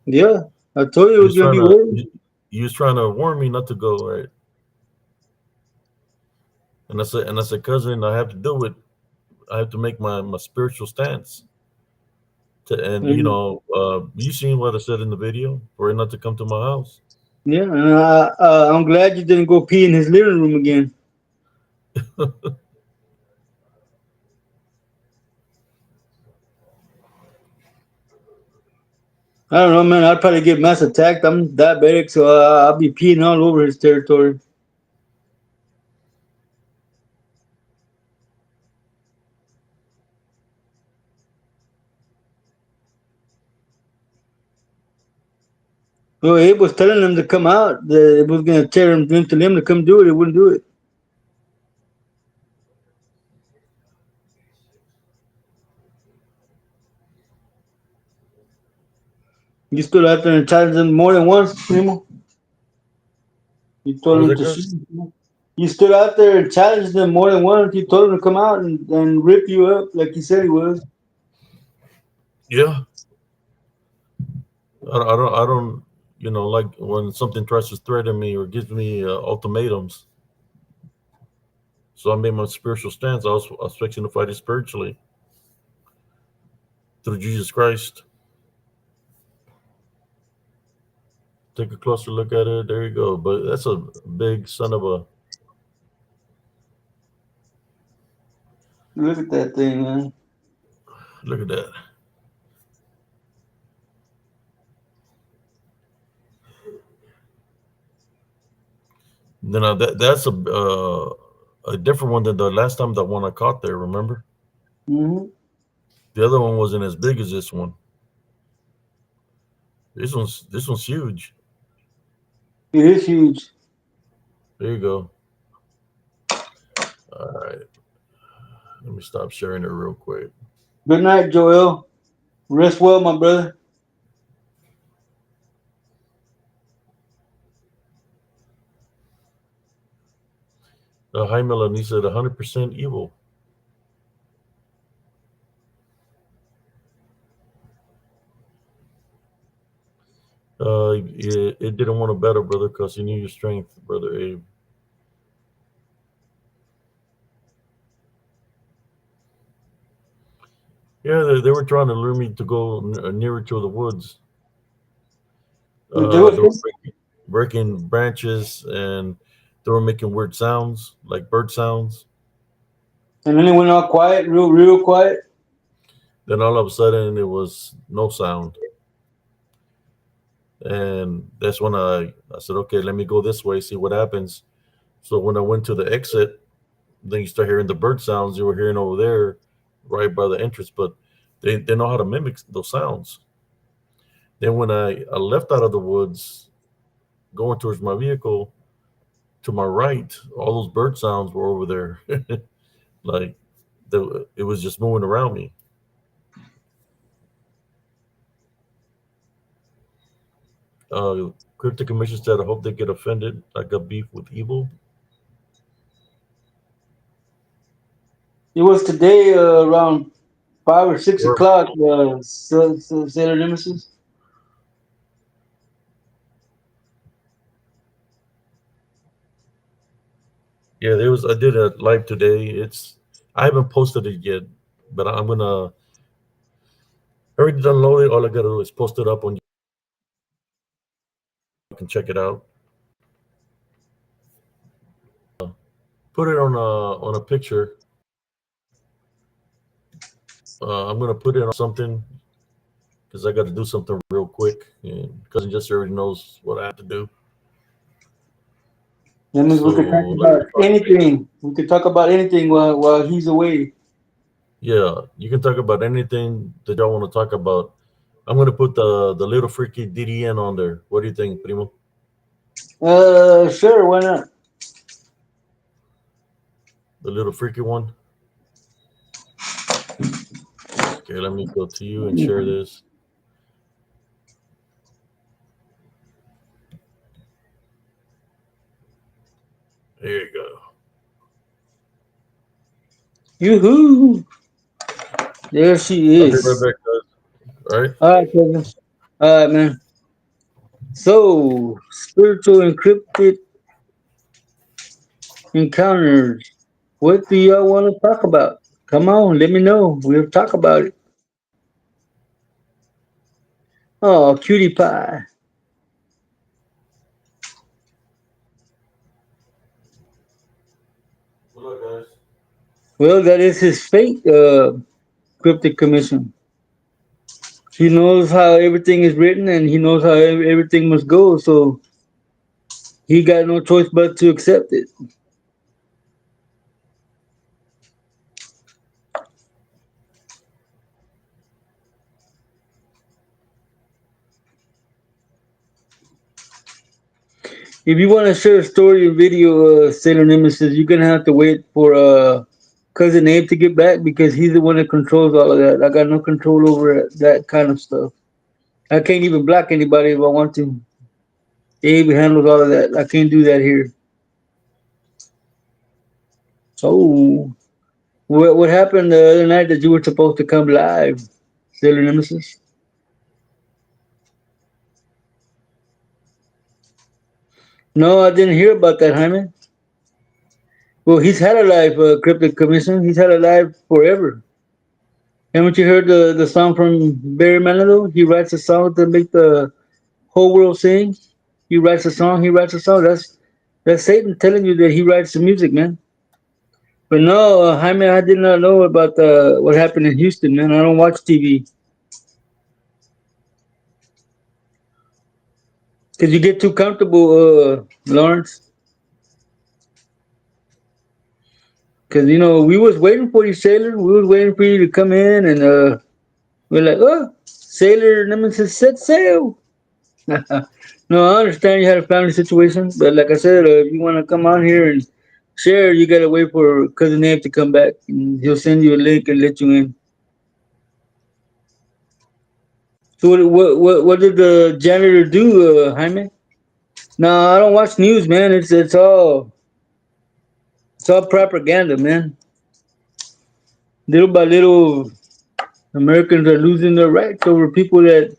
Yeah, I told you it You was was gonna trying be to weird. you was trying to warn me not to go, right? And I said, cousin, I have to do it. I have to make my spiritual stance. And Mhm. you seen what I said in the video for it not to come to my house. Yeah, and I'm glad you didn't go pee in his living room again. I don't know, man. I'd probably get mass attacked. I'm diabetic, so I'll be peeing all over his territory. Well, Abe was telling them to come out. That it was gonna tear him into them to come do it. It wouldn't do it. You stood out there and challenged them more than once, Primo. You What told was them that, to cousin? shoot. You stood out there and challenged them more than once. You told them to come out and rip you up like you said he was. Yeah, I don't like when something tries to threaten me or gives me ultimatums. So I made my spiritual stance. I was fixing to fight it spiritually through Jesus Christ. Take a closer look at it. There you go. But that's a big son of a. Look at that thing, man. Look at that. Then that's a different one than the last time that one I caught there. Remember, Hmm. the other one wasn't as big as this one. This one's huge. It is huge. There you go. All right, let me stop sharing it real quick. Good night, Joel. Rest well, my brother. Hi, Melanie said 100% evil. it didn't want to better, brother, because he knew your strength, brother Abe. Yeah, they were trying to lure me to go nearer to the woods. They They were was, breaking branches and they were making weird sounds, like bird sounds. and then it went all quiet, real quiet. Then all of a sudden, it was no sound. And that's when I said, okay, let me go this way, see what happens. So when I went to the exit, then you start hearing the bird sounds you were hearing over there right by the entrance, but they know how to mimic those sounds. Then when I left out of the woods, going towards my vehicle, to my right, all those bird sounds were over there. Like it was just moving around me. Cryptic Commission said, I hope they get offended. I got beef with evil. It was today around 5 or 6 Or o'clock. Sailor Nemesis. yeah, there was. I did a live today. I haven't posted it yet, but I'm gonna. I already downloaded it. All I gotta do is post it up on. You can check it out. Put it on a picture. I'm gonna put it on something because I got to do something real quick. And cousin Jesse already knows what I have to do. That means we could talk So let me about find a picture. anything. We could talk about anything while he's away. Yeah, you can talk about anything that y'all want to talk about. I'm gonna put the little freaky DDN on there. What do you think, Primo? Sure, why not? The little freaky one. Okay, let me go to you and share this. There you go. Yoo-hoo! There she I'll be right is. back, guys. All right. All right, Kevin. All right, man. So, spiritual encrypted encounters. What do y'all want to talk about? Come on, let me know. We'll talk about it. Oh, cutie pie. Good luck, guys. Well, that is his fate, cryptic commission. He knows how everything is written and he knows how everything must go, so he got no choice but to accept it. If you want to share a story or video, Sailor Nemesis, you're gonna have to wait for cousin Abe to get back because he's the one that controls all of that. I got no control over that kind of stuff. I can't even block anybody if I want to. Abe handles all of that. I can't do that here. So, what happened the other night that you were supposed to come live, Sailor Nemesis? No, I didn't hear about that, Jaime. Well, he's had a live cryptic commission. He's had a live forever. Haven't you heard the song from Barry Manilow? He writes a song to make the whole world sing. He writes a song. He writes a song. That's Satan telling you that he writes the music, man. But no, Jaime, I did not know about what happened in Houston, man. I don't watch TV. Cause you get too comfortable, Lawrence. Cause we was waiting for you, Sailor. We was waiting for you to come in, and we're like, oh, Sailor Nemesis set sail. No, I understand you had a family situation, but like I said, if you want to come on here and share, you gotta wait for cousin Abe to come back, and he'll send you a link and let you in. So what did the janitor do, Jaime? No, I don't watch news, man. It's all propaganda, man. Little by little, Americans are losing their rights over people that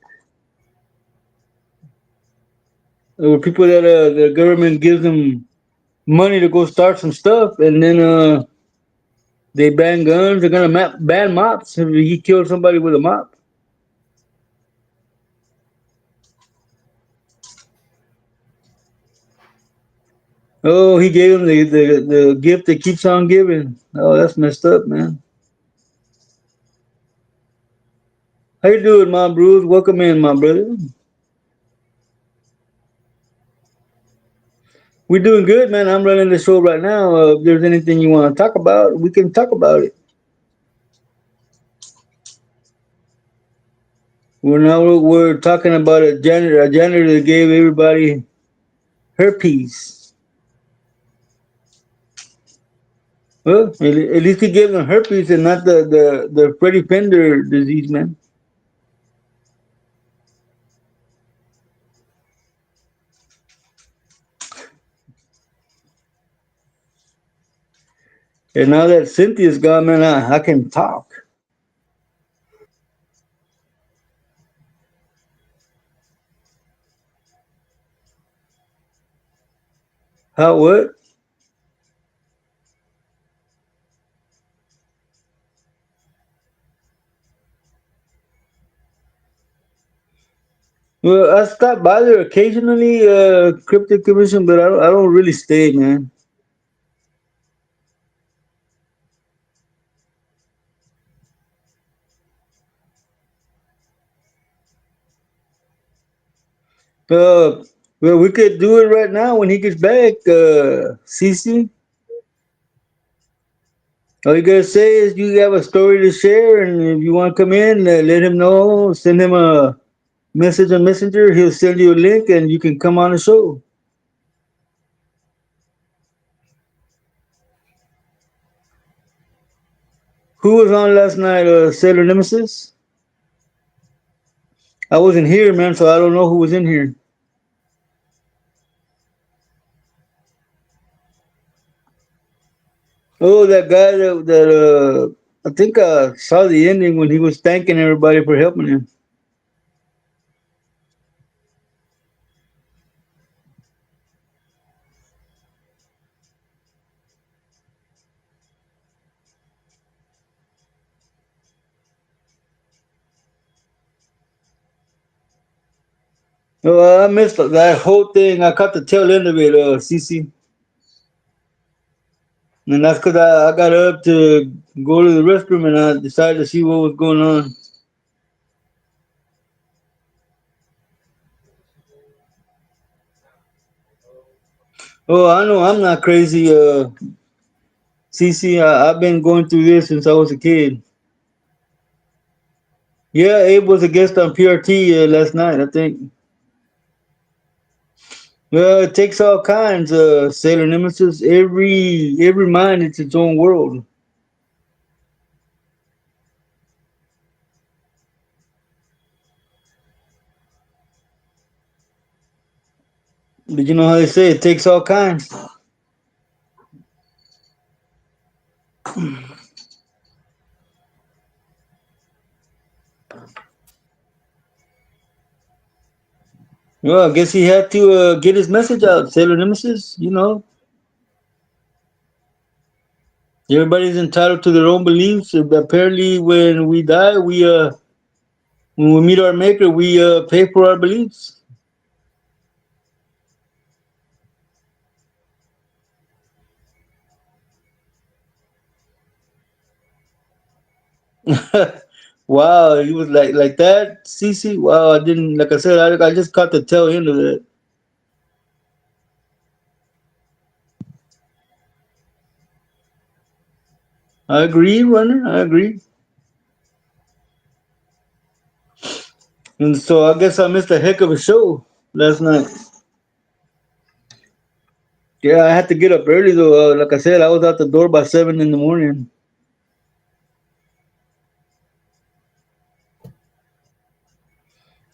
the government gives them money to go start some stuff, and then they ban guns. They're gonna ban mops if he killed somebody with a mop. Oh, he gave him the gift that keeps on giving. Oh, that's messed up, man. How you doing, my Bruce? Welcome in, my brother. We're doing good, man. I'm running the show right now. If there's anything you want to talk about, we can talk about it. We're talking about a janitor that gave everybody herpes. Well, at least he gave them herpes and not the Freddie Pender disease, man. And now that Cynthia's gone, man, I can talk. How what? Well, I stop by there occasionally, cryptic commission, but I don't really stay, man. Uh, well, we could do it right now when he gets back, Cece. All you gotta say is you have a story to share, and if you want to come in, let him know. Send him a message on Messenger. He'll send you a link, and you can come on the show. Who was on last night? Sailor Nemesis. I wasn't here, man, so I don't know who was in here. Oh, that guy that I think I saw the ending when he was thanking everybody for helping him. Oh, I missed that whole thing. I caught the tail end of it, CC. And that's because I got up to go to the restroom and I decided to see what was going on. Oh, I know I'm not crazy, CC. I've been going through this since I was a kid. Yeah, Abe was a guest on PRT last night, I think. Well, it takes all kinds, Sailor Nemesis. Every mind, it's its own world. But you know how they say it takes all kinds. Well, I guess he had to get his message out, Sailor Nemesis. Everybody's entitled to their own beliefs. Apparently, when we meet our maker, we pay for our beliefs. Wow, he was like that, Cece. Wow, I didn't like I said. I just caught the tail end of that. I agree, runner. I agree. And so I guess I missed a heck of a show last night. Yeah, I had to get up early though. Like I said, I was out the door by 7 in the morning.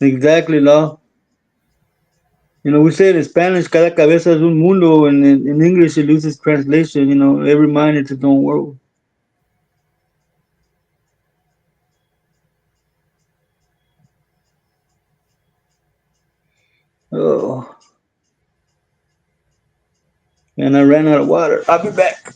Exactly, law. You know, we say it in Spanish, cada cabeza es un mundo, and in English it loses translation. You know, every mind is its own world. Oh, and I ran out of water. I'll be back.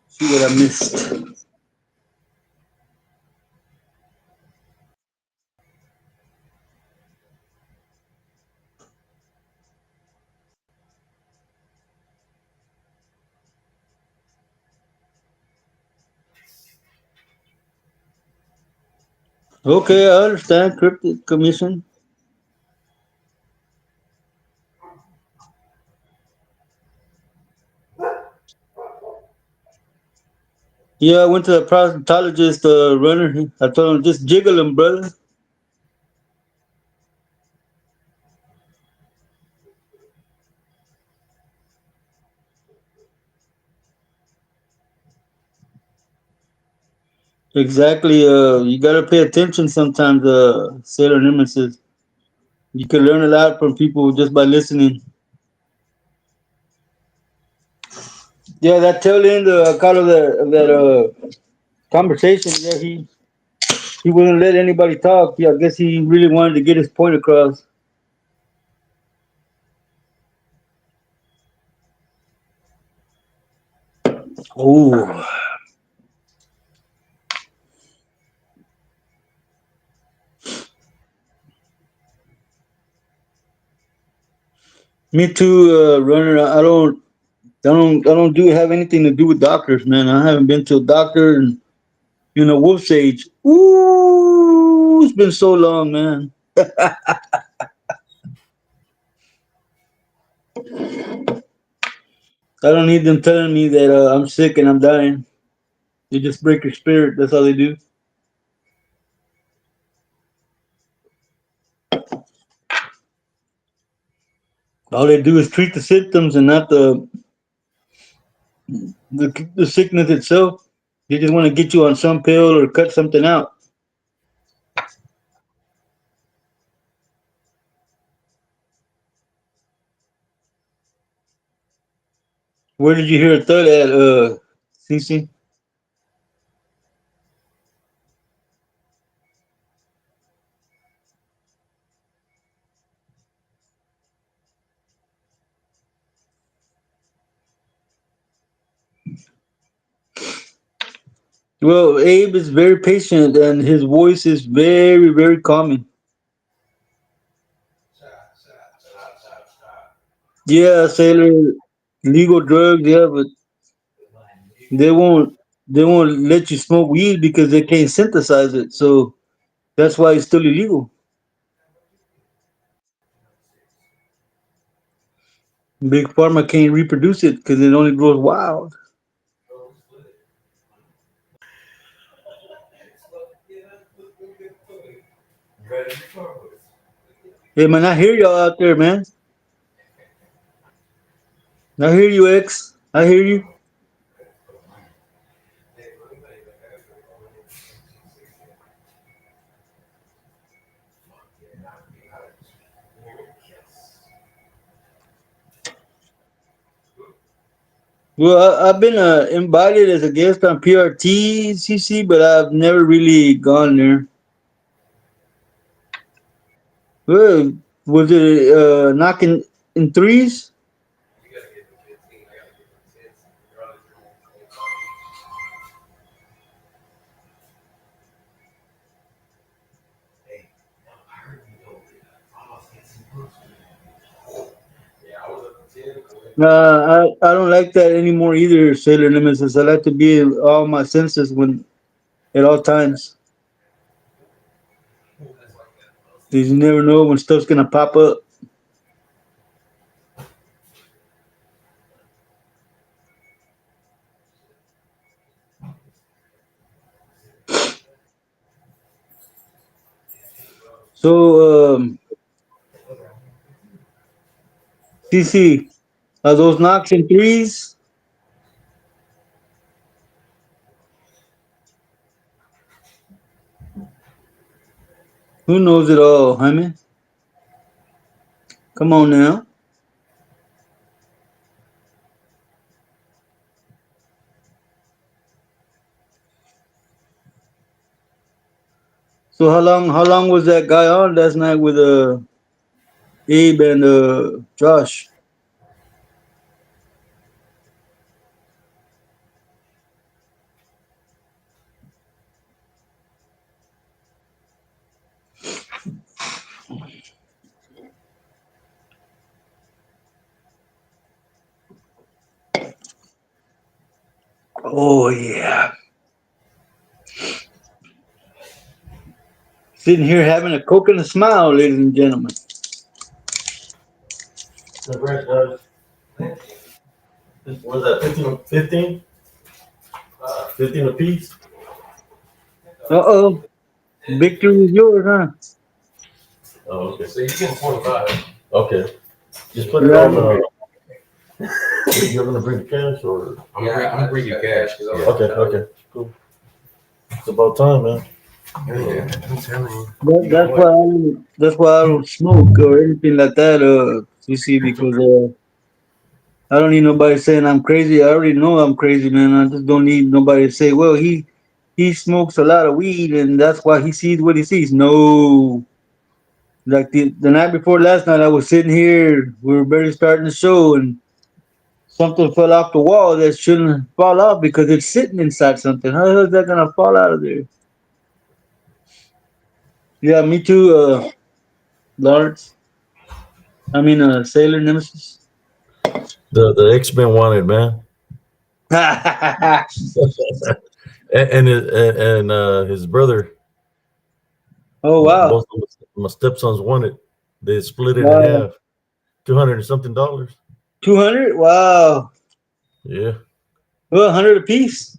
See what I missed. Okay, I understand. Cryptic commission. Yeah, I went to the prosthologist runner. I told him just jiggle him, brother. Exactly. You gotta pay attention sometimes. Sailor Nemesis. You can learn a lot from people just by listening. Yeah, that tail end, kind of that conversation. Yeah, he wouldn't let anybody talk. Yeah, I guess he really wanted to get his point across. Oh, me too, runner. I don't do have anything to do with doctors, man. I haven't been to a doctor in a wolf's age. Ooh, it's been so long, man. I don't need them telling me that I'm sick and I'm dying. They just break your spirit. That's all they do. All they do is treat the symptoms and not the sickness itself. They just want to get you on some pill or cut something out. Where did you hear a thud at, Cece? Well, Abe is very patient and his voice is very, very calming. Yeah, sailor, legal drugs, yeah, but they won't they won't let you smoke weed because they can't synthesize it. So that's why it's still illegal. Big pharma can't reproduce it because it only grows wild. Hey man, I hear y'all out there, man. I hear you, X. I hear you. Well, I've been invited as a guest on PRT but I've never really gone there. Well, was it knocking in threes? I don't like that anymore either, Sailor Nemesis. I like to be in all my senses when at all times. 'Cause you never know when stuff's gonna pop up. So, CC, are those knocks in threes? Who knows it all, Jaime? Come on now. So how long was that guy on last night with Abe and Josh? Oh yeah. Sitting here having a Coke and a smile, ladies and gentlemen. Congrats, guys. What was that, 15? 15? 15 apiece? Uh-oh. Victory is yours, huh? Oh, okay. So you get 25. Okay. Just put it Yeah. on. You're gonna bring the cash, or? I'm bring you cash. Okay, okay, cool. It's about time, man. Yeah, I'm telling you. That's why I don't smoke or anything like that. You see, because I don't need nobody saying I'm crazy. I already know I'm crazy, man. I just don't need nobody to say, well, he smokes a lot of weed and that's why he sees what he sees. No. Like the night before last night, I was sitting here. We were barely starting the show, and something fell off the wall that shouldn't fall off because it's sitting inside something. How the hell is that gonna fall out of there? Yeah, me too, Lawrence. I mean, Sailor Nemesis. The X-Men wanted, man. Oh And his brother, wow, both of my stepsons wanted. They split it in wow, half. 200 and something dollars. 200. Wow, Yeah. well, 100 apiece.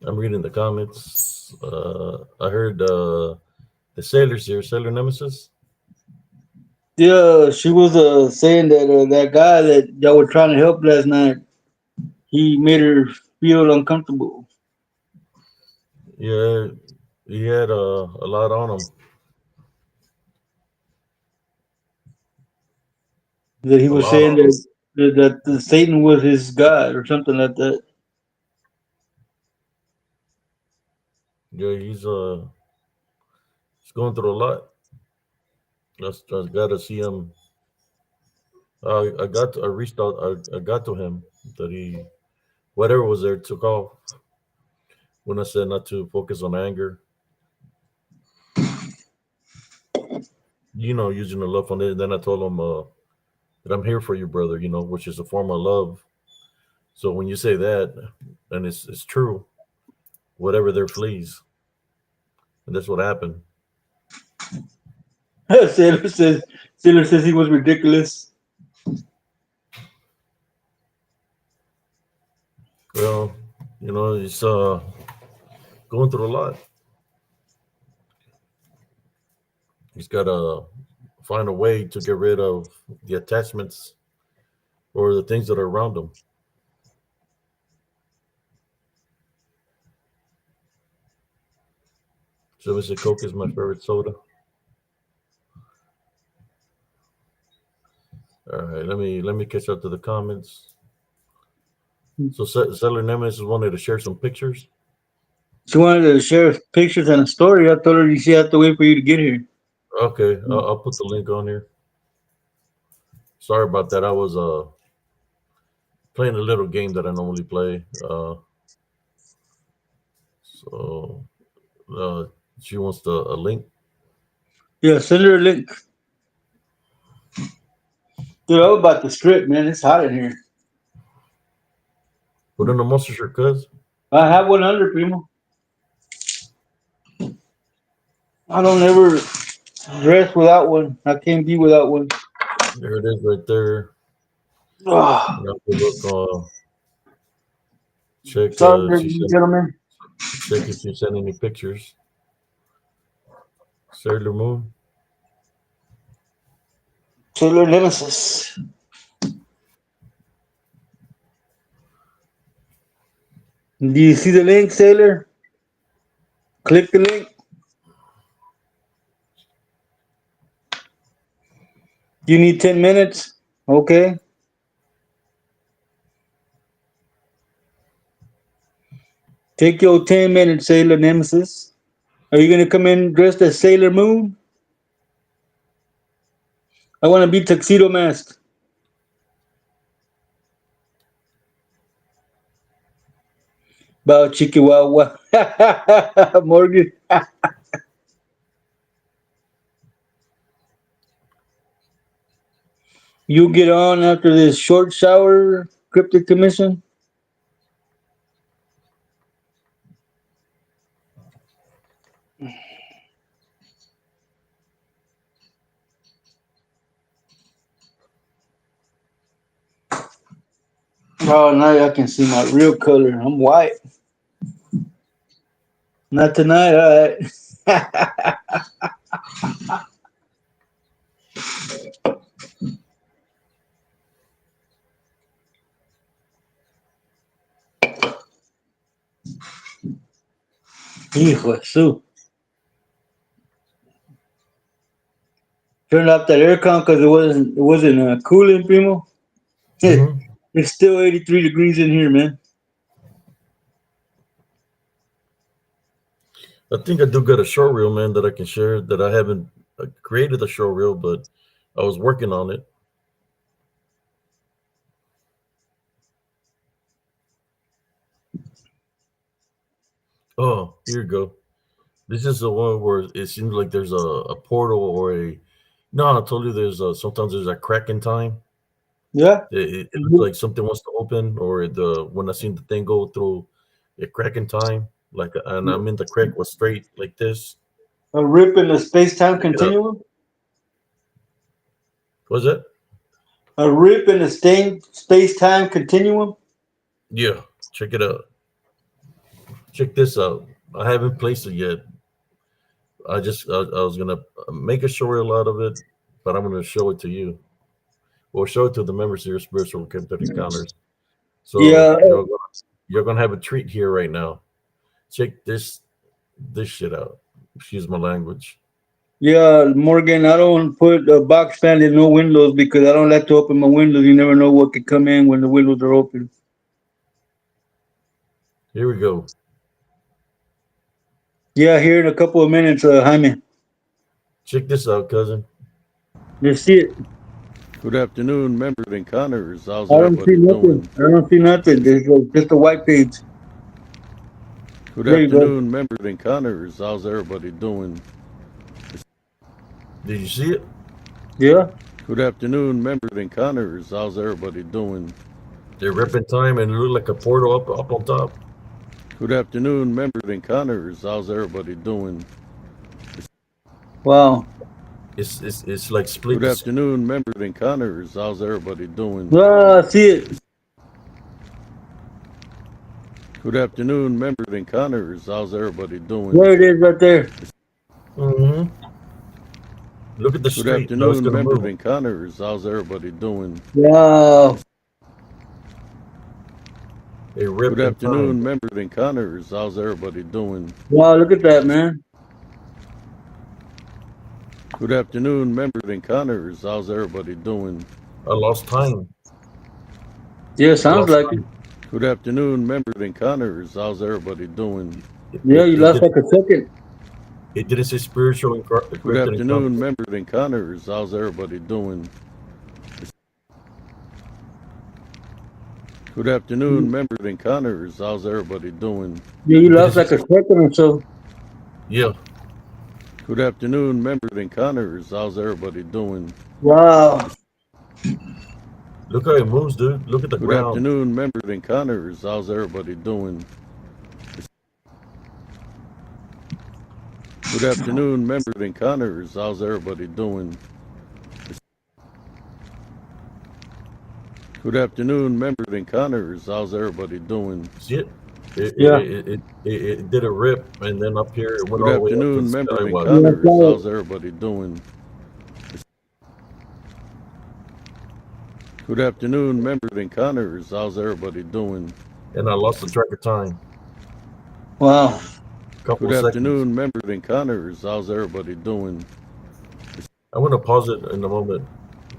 I'm reading the comments. I heard the sailors here, Sailor Nemesis. Yeah, she was saying that that guy that y'all were trying to help last night, he made her feel uncomfortable. Yeah, he had a lot on him. That he A was lot saying on him. that Satan was his god or something like that. Yeah, he's going through a lot. I got to see him. I reached out. I got to him that he whatever was there took off when I said not to focus on anger. Using the love on it. Then I told him that I'm here for you, brother. Which is a form of love. So when you say that, and it's true, whatever there flees, and that's what happened. Sailor says Sailor says he was ridiculous. Well, it's going through a lot. He's got to find a way to get rid of the attachments or the things that are around them. So Mr. Coke is my favorite soda. All right, let me catch up to the comments. So Settler Nemesis wanted to share some pictures. She wanted to share pictures and a story. I told her she had to wait for you to get here. Okay, I'll put the link on here. Sorry about that. I was playing a little game that I normally play. So she wants a link. Yeah, send her a link. Dude, I'm about to strip, man. It's hot in here. Put on a monster shirt, cuz. I have one under, primo. I don't ever dress without one. I can't be without one. There it is right there. Oh, You have to look check sorry, ladies and gentlemen. check if you send any pictures. Sailor Moon. Sailor Nemesis. Do you see the link, Sailor? Click the link. You need 10 minutes? Okay. Take your 10 minutes, Sailor Nemesis. Are you going to come in dressed as Sailor Moon? I want to be tuxedo masked. Bow Chikiwawa. Morgan. You get on after this short shower, Cryptic Commission? Oh, now I can see my real color. I'm white. Not tonight, all right. Hijo de su. Turned off that aircon because it wasn't cooling, primo. Mm-hmm. It's still 83 degrees in here, man. I think I do got a short reel, man, that I can share. That I haven't created a short reel, but I was working on it. Oh, here you go. This is the one where it seems like there's a portal or a. No, I told you sometimes there's a crack in time. Yeah. It looks like something wants to open, or when I seen the thing go through a crack in time, and I'm in the crack was straight like this. A rip in the space-time continuum? What's that? A rip in the space-time continuum? Yeah, check it out. Check this out. I haven't placed it yet. I was gonna make a short reel out of it, but I'm gonna show it to you. We'll show it to the members of your spiritual Cryptic encounters. So Yeah. you're gonna have a treat here right now. Check this shit out. Excuse my language. Yeah, Morgan, I don't put a box fan in no windows because I don't like to open my windows. You never know what could come in when the windows are open. Here we go. Yeah, here in a couple of minutes, Jaime. Check this out, cousin. You see it? Good afternoon, member of Encounters. How's I don't see everybody nothing. doing? I don't see nothing. There's just a white page. Good There you go. afternoon, member of Encounters. How's everybody doing? Did you see it? Yeah. Good afternoon, member of Encounters. How's everybody doing? They're ripping time and it looked like a portal up on top. Good afternoon, member of Encounters. How's everybody doing? Wow. It's like split. Good afternoon, member of Encounters. How's everybody doing? Ah, I see it. Good afternoon, member of Encounters. How's everybody doing? There it is right there. Mm-hmm. Look at the Good street. No, it's afternoon, gonna member move. of Encounters. How's everybody doing? Wow. It ripped Good in afternoon, time. members of Encounters. How's everybody doing? Wow, look at that, man. Good afternoon, members of Encounters. How's everybody doing? I lost time. Yeah, I sounds lost like it. time. Good afternoon, members of Encounters. How's everybody doing? Yeah, you lost like a second. It didn't say spiritual Good encrypted afternoon, encounter. members of Encounters. How's everybody doing? Good afternoon, members of Encounters. How's everybody doing? Yeah, you It didn't lost say, like a second or so. yeah. Good afternoon, members of Encounters. How's everybody doing? Wow. Look how it moves, dude. Look at the Good ground. afternoon, members of Encounters. How's everybody doing? Good afternoon, members of Encounters. How's everybody doing? Good afternoon, members of Encounters. How's everybody doing? See it? It, Yeah. it, it, it, it did a rip, and then up here, it went Good all the way up to the afternoon, members sky. of Watch. Encounters. Yeah, How's everybody doing? Good afternoon, members of Encounters. How's everybody doing? And I lost the track of time. Wow. Couple Good of seconds. afternoon, members of Encounters. How's everybody doing? I'm going to pause it in a moment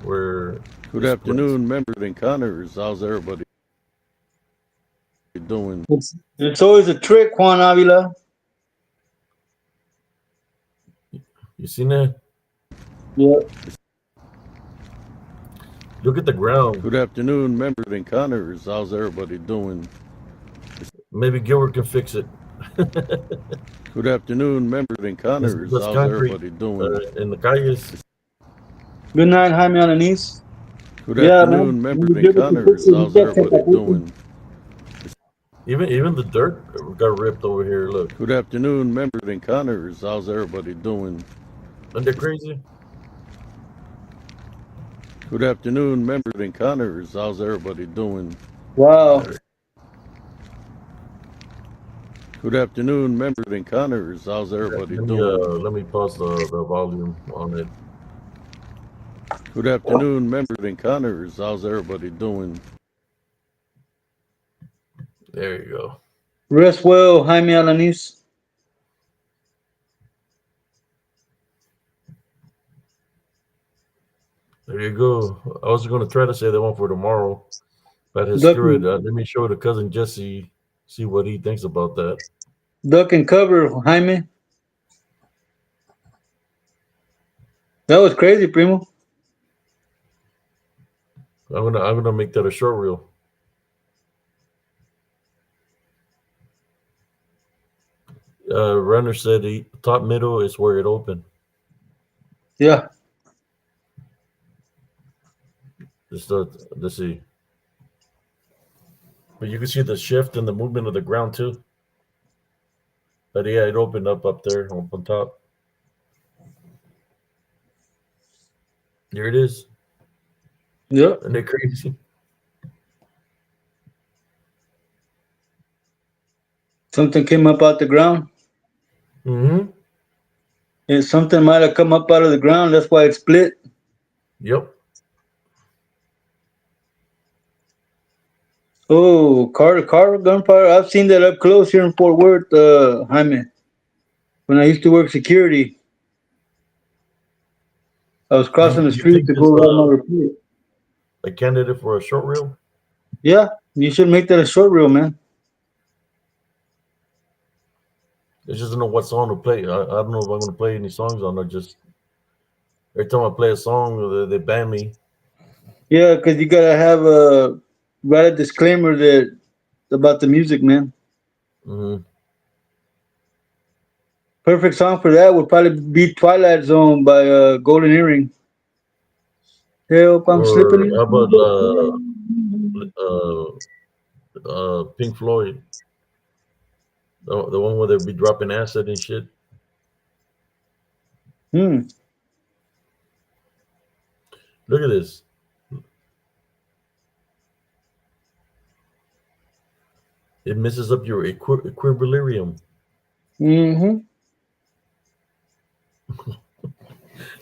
where Good this afternoon, members of Encounters. How's everybody doing? It's always a trick, Juan Avila. plays. You seen that? Yeah. Look at the ground. Good afternoon, members of Encounters. How's everybody doing? Maybe Gilbert can fix it. Good afternoon, members of Encounters. That's How's concrete. everybody doing? In the calles. Good night, Jaime Alanis. Good Yeah, afternoon, man. members of You give it to Encounters. Pixie, How's you got everybody to- doing? Even the dirt got ripped over here. Look. Good afternoon, members of Encounters. How's everybody doing? Isn't that crazy? Good afternoon, members of Encounters. How's everybody doing? Wow. Good afternoon, members of Encounters. How's everybody Let me, doing? let me pause the volume on it. Good afternoon, members of Encounters. How's everybody doing? There you go. Rest well, Jaime Alanis. There you go. I was going to try to say that one for tomorrow, but his Duck, screw it. Let me show it to cousin Jesse, see what he thinks about that. duck and cover, Jaime. That was crazy, Primo. I'm gonna make that a short reel. Runner said the top middle is where it opened. Yeah. Let's see. But you can see the shift and the movement of the ground too. But yeah, it opened up there on top. There it is. Yep. Isn't it crazy? Something came up out the ground. Mm-hmm. And something might have come up out of the ground. That's why it split. Yep. Oh, gunfire. I've seen that up close here in Fort Worth, Jaime. When I used to work security, I was crossing the You street think to this, go write my report. a candidate for a short reel? Yeah, you should make that a short reel, man. I just don't know what song to play. I don't know if I'm going to play any songs on it. Just every time I play a song, they ban me. Yeah, because you gotta have write a disclaimer that about the music, man. Mm-hmm. Perfect song for that would probably be "Twilight Zone" by Golden Earring. Help, I'm slipping. Or how about Pink Floyd, the one where they be dropping acid and shit. Look at this. It messes up your equilibrium. Mm-hmm.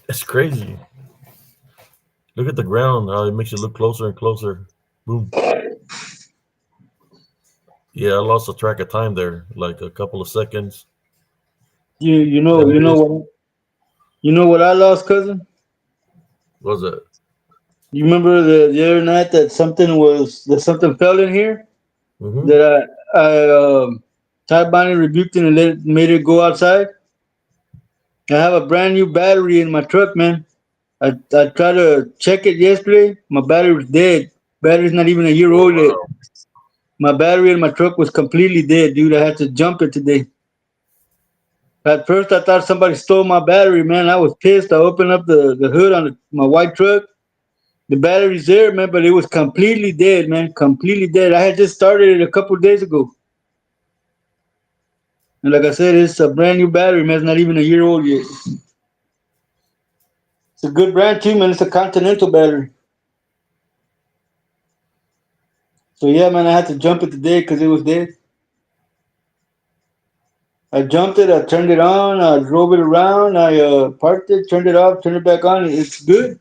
That's crazy. Look at the ground. How it makes it look closer and closer. Boom. Yeah, I lost a track of time there, like a couple of seconds. You know And you it know is, what I lost, cousin. was it? You remember the other night that something fell in here Mm-hmm. that I Ty Bonnie rebuked it and made it go outside. I have a brand new battery in my truck, man. I tried to check it yesterday. My battery was dead. Battery's not even a year Oh old yet. wow. My battery in my truck was completely dead, dude. I had to jump it today. At first, I thought somebody stole my battery, man. I was pissed. I opened up the hood on my white truck. The battery's there, man, but it was completely dead, man. Completely dead. I had just started it a couple of days ago. And like I said, it's a brand new battery, man. It's not even a year old yet. It's a good brand, too, man. It's a Continental battery. So, yeah, man, I had to jump it today because it was dead. I jumped it, I turned it on, I drove it around, I parked it, turned it off, turned it back on. It's good.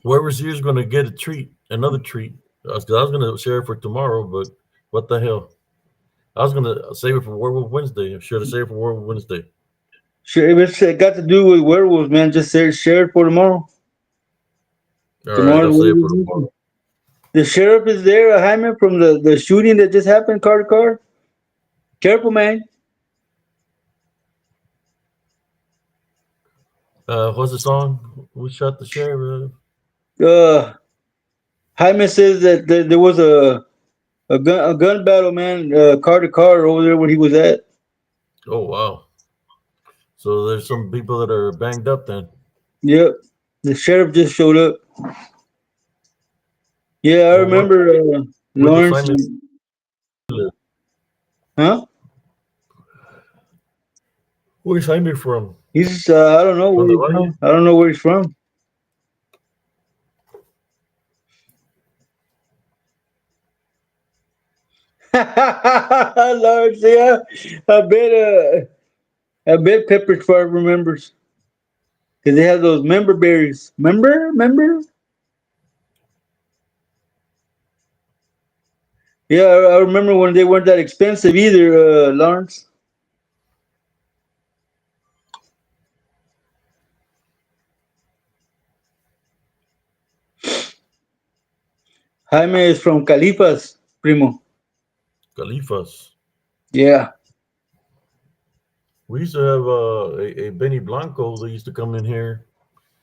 Whoever's here is going to get a treat, another treat. 'Cause I was going to share it for tomorrow, but what the hell? I was going to save it for Werewolf Wednesday. I should have saved it for Werewolf Wednesday. Sure, if it's got to do with werewolves, man, just share it for tomorrow. All right, Tomorrow's I'll save it for Werewolves tomorrow. Weekend. The sheriff is there, Jaime, from the shooting that just happened, car to car. Careful, man. What's the song? Who shot the sheriff? Uh, Jaime says that there was a gun battle, man, car to car over there where he was at. Oh wow. So there's some people that are banged up then. Yep. The sheriff just showed up. Yeah, I Well, remember where does Lawrence. Simon live? Huh? Where's Jaime from? He's I don't know From where the he's Valle? from. I don't know where he's from. Lawrence, yeah. I bet Pepper Farm remembers. Because they have those member berries. Remember? Yeah, I remember when they weren't that expensive either, Lawrence. Jaime is from Califas, primo. Califas. Yeah. We used to have a Benny Blanco that used to come in here,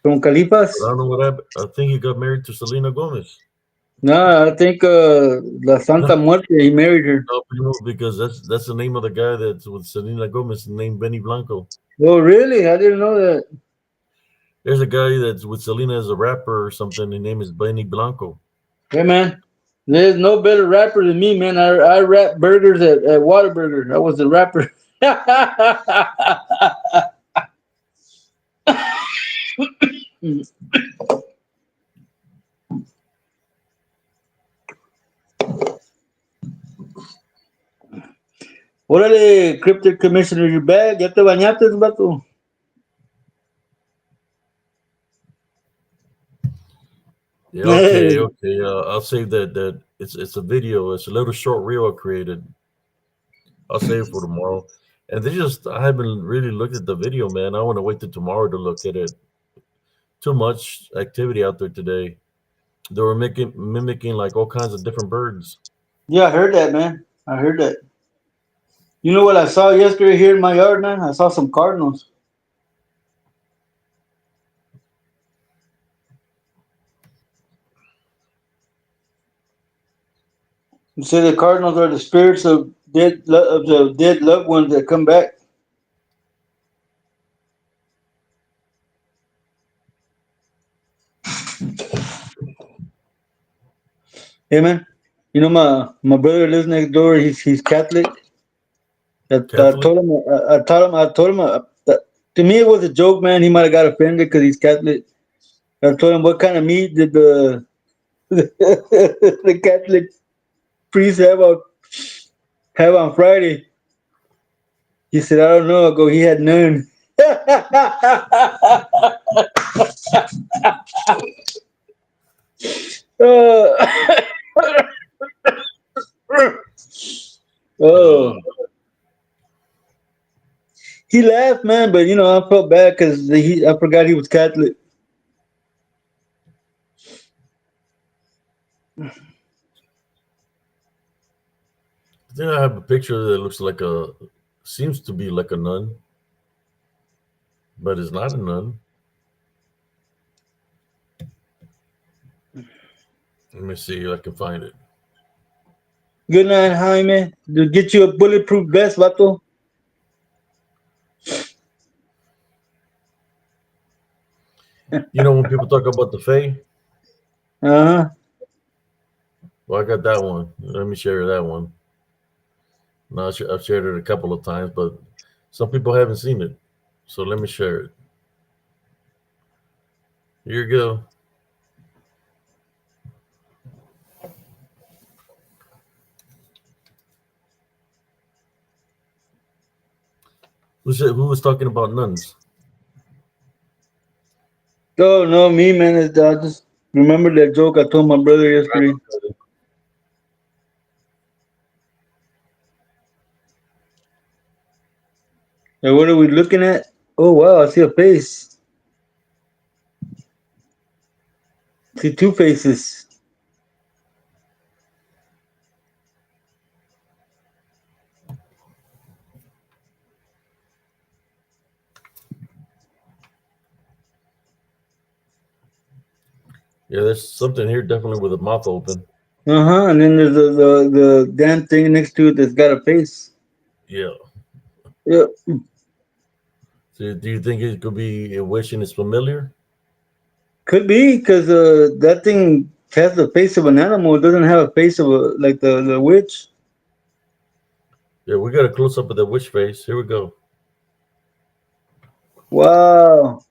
From but I Califas? don't know what happened. I think he got married to Selena Gomez. No, I think La Santa Muerte, he married her. No, primo, because that's the name of the guy that's with Selena Gomez, named Benny Blanco. Oh, really? I didn't know that. There's a guy that's with Selena as a rapper or something. His name is Benny Blanco. Hey, man. There's no better rapper than me, man. I rap burgers at Whataburger. I was the rapper. Órale, Cryptic Commissioner, you back? ¿Ya te bañaste, vato? Yeah, okay. I'll save that. It's a video. It's a little short reel I created. I'll save it for tomorrow. And I haven't really looked at the video, man. I want to wait till tomorrow to look at it. Too much activity out there today. They were mimicking like all kinds of different birds. Yeah, I heard that, man. I heard that. You know what I saw yesterday here in my yard, man? I saw some cardinals. You say the cardinals are the spirits of the dead loved ones that come back. Hey, man. You know my brother lives next door. He's Catholic. I Catholic? told him. I told him. That, to me, it was a joke, man. He might have got offended because he's Catholic. I told him, what kind of meat did the the Catholic priest have on Friday? He said, I don't know. I go, he had none. Uh, He laughed, man, but I felt bad because I forgot he was Catholic. I think I have a picture that looks like seems to be like a nun, but it's not a nun. Let me see if I can find it. Good night, Jaime. To get you a bulletproof vest, vato. You know when people talk about the Fae? Uh-huh. Well, I got that one. Let me share that one. No, I've shared it a couple of times, but some people haven't seen it. So let me share it. Here you go. Who was talking about nuns? Oh, no, me, man. I just remember that joke I told my brother yesterday. And what are we looking at? Oh, wow, I see a face. See two faces. Yeah, there's something here definitely with a mouth open. Uh-huh. And then there's the damn thing next to it that's got a face. Yeah. Yeah. So do you think it could be a wish and it's familiar? Could be, because that thing has the face of an animal. It doesn't have a face of like the witch. Yeah, we got a close up of the witch face. Here we go. Wow.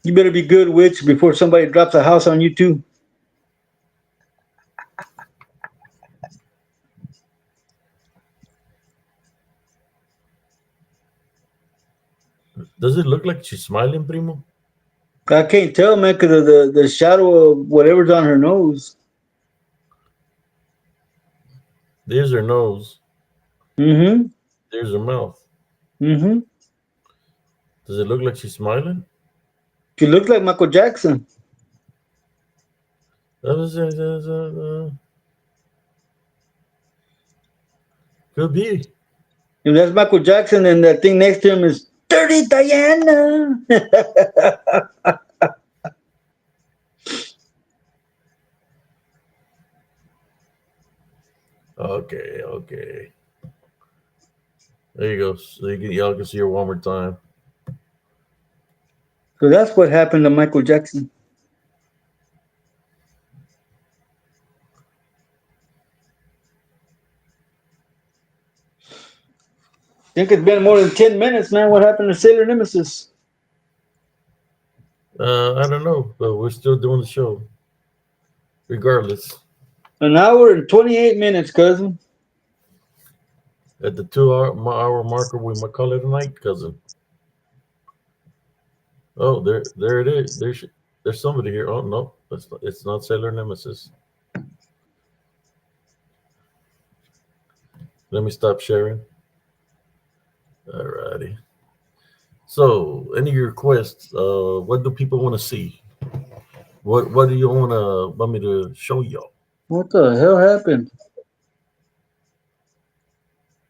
You better be good, witch, before somebody drops a house on you, too. Does it look like she's smiling, Primo? I can't tell, man, because of the shadow of whatever's on her nose. There's her nose. Mm-hmm. There's her mouth. Mm-hmm. Does it look like she's smiling? She looks like Michael Jackson. Could be. If that's Michael Jackson, then that thing next to him is Dirty Diana. Okay, okay. There you go. So y'all can see her one more time. So that's what happened to Michael Jackson. I think it's been more than 10 minutes, man. What happened to Sailor Nemesis? I don't know, but we're still doing the show, regardless. An hour and 28 minutes, cousin. At the 2 hour marker, we might call it a night, cousin. Oh, there it is. There's somebody here. Oh no, it's not Sailor Nemesis. Let me stop sharing. Alrighty. So, any requests? What do people want to see? What do you want me to show y'all? What the hell happened?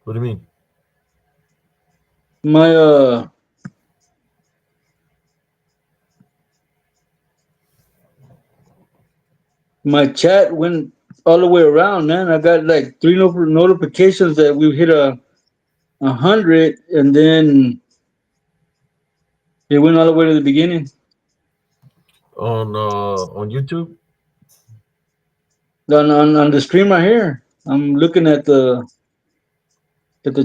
What do you mean? My my chat went all the way around, man. I got like three notifications that we hit a 100, and then it went all the way to the beginning. On YouTube? On the stream right here, I'm looking at the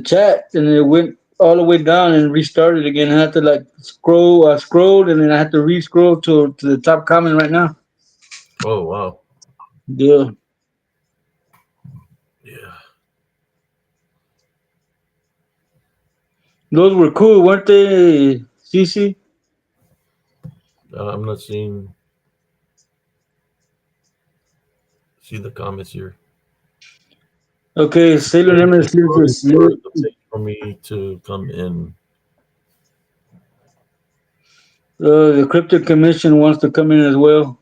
chat, and it went all the way down and restarted again. I had to like scroll. I scrolled, and then I had to re-scroll to the top comment right now. Oh wow. Yeah. Yeah. Those were cool, weren't they, CC? I'm not seeing. See the comments here. Okay, Sailor Nemesis Waiting is for the page for me to come in. the Cryptic Commission wants to come in as well.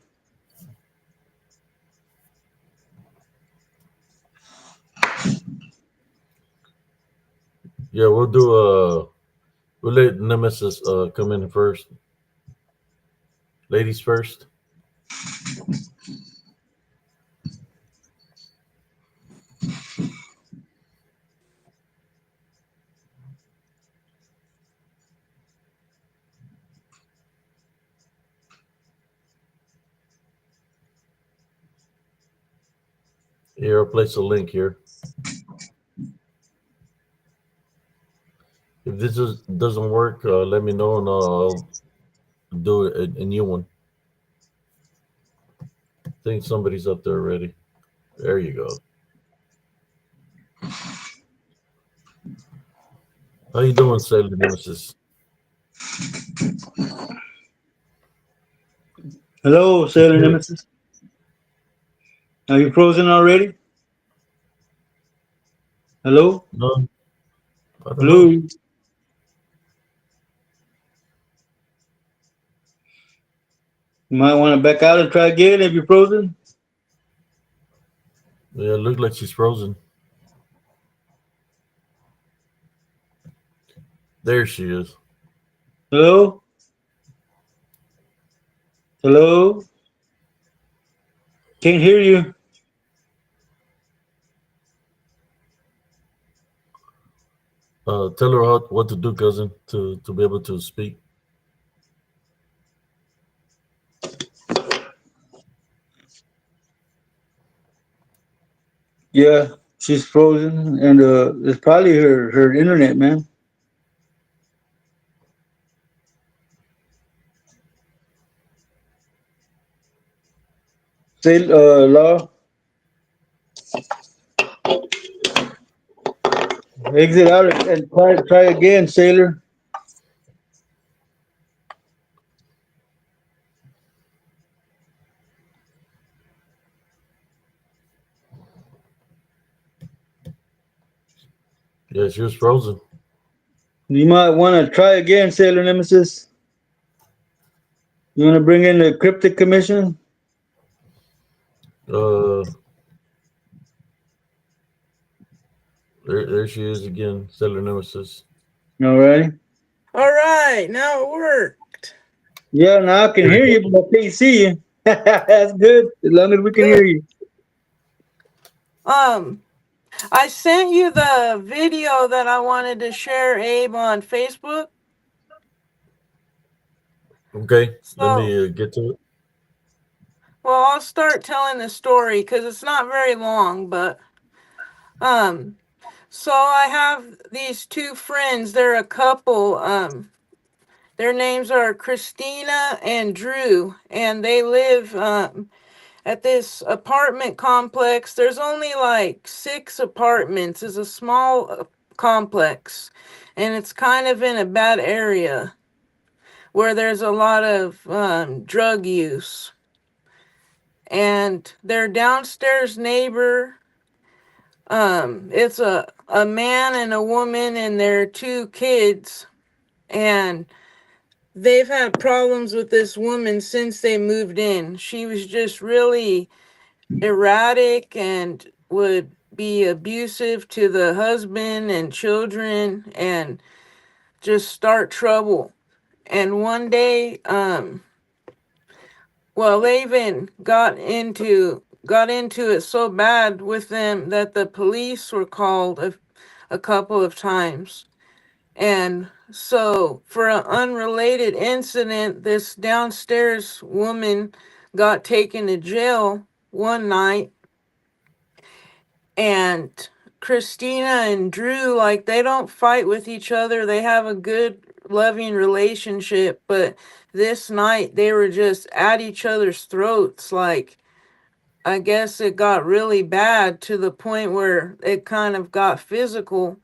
Yeah, we'll let Nemesis come in first. Ladies first. Here, I'll place a link here. If doesn't work, let me know and I'll do a new one. I think somebody's up there already. There you go. How you doing, Sailor Nemesis? Hello, Sailor Nemesis. Are you frozen already? Hello? No, I don't Hello? know. You might want to back out and try again if you're frozen. Yeah, it looks like she's frozen. There she is. Hello? Hello? Can't hear you. Tell her what to do, cousin, to be able to speak. Yeah, she's frozen, and it's probably her internet, man. Say, Law, exit out and try again, Sailor. Yeah, she was frozen. You might want to try again, Sailor Nemesis. You want to bring in the Cryptic Commission? Uh, there she is again, Sailor Nemesis. All right. All right, now it worked. Yeah, now I can hear you, but I can't see you. That's good, as long as we can hear Good. you. I sent you the video that I wanted to share, Abe, on Facebook. Okay, let So, me get to it. well, I'll start telling the story because it's not very long, but so I have these two friends. They're a couple. Their names are Christina and Drew, and they live at this apartment complex. There's only like 6 apartments. It's a small complex, and it's kind of in a bad area where there's a lot of drug use. And their downstairs neighbor, it's a man and a woman and their 2 kids, and they've had problems with this woman since they moved in. She was just really erratic and would be abusive to the husband and children and just start trouble. And one day, well, they even got into it so bad with them that the police were called a couple of times. And so, for an unrelated incident, this downstairs woman got taken to jail one night. And Christina and Drew, like, they don't fight with each other. They have a good, loving relationship. But this night, they were just at each other's throats. Like, I guess it got really bad to the point where it kind of got physical.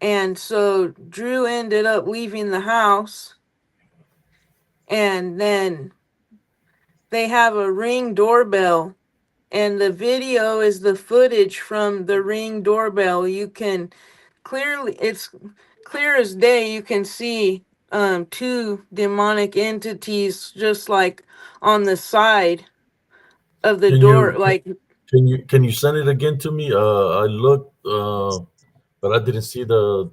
And so Drew ended up leaving the house. And then they have a Ring doorbell. and the video is the footage from the Ring doorbell. You can clearly, it's clear as day. You can see two demonic entities just like on the side of the Can door. you Like, can you send it again to me? I looked, but I didn't see the.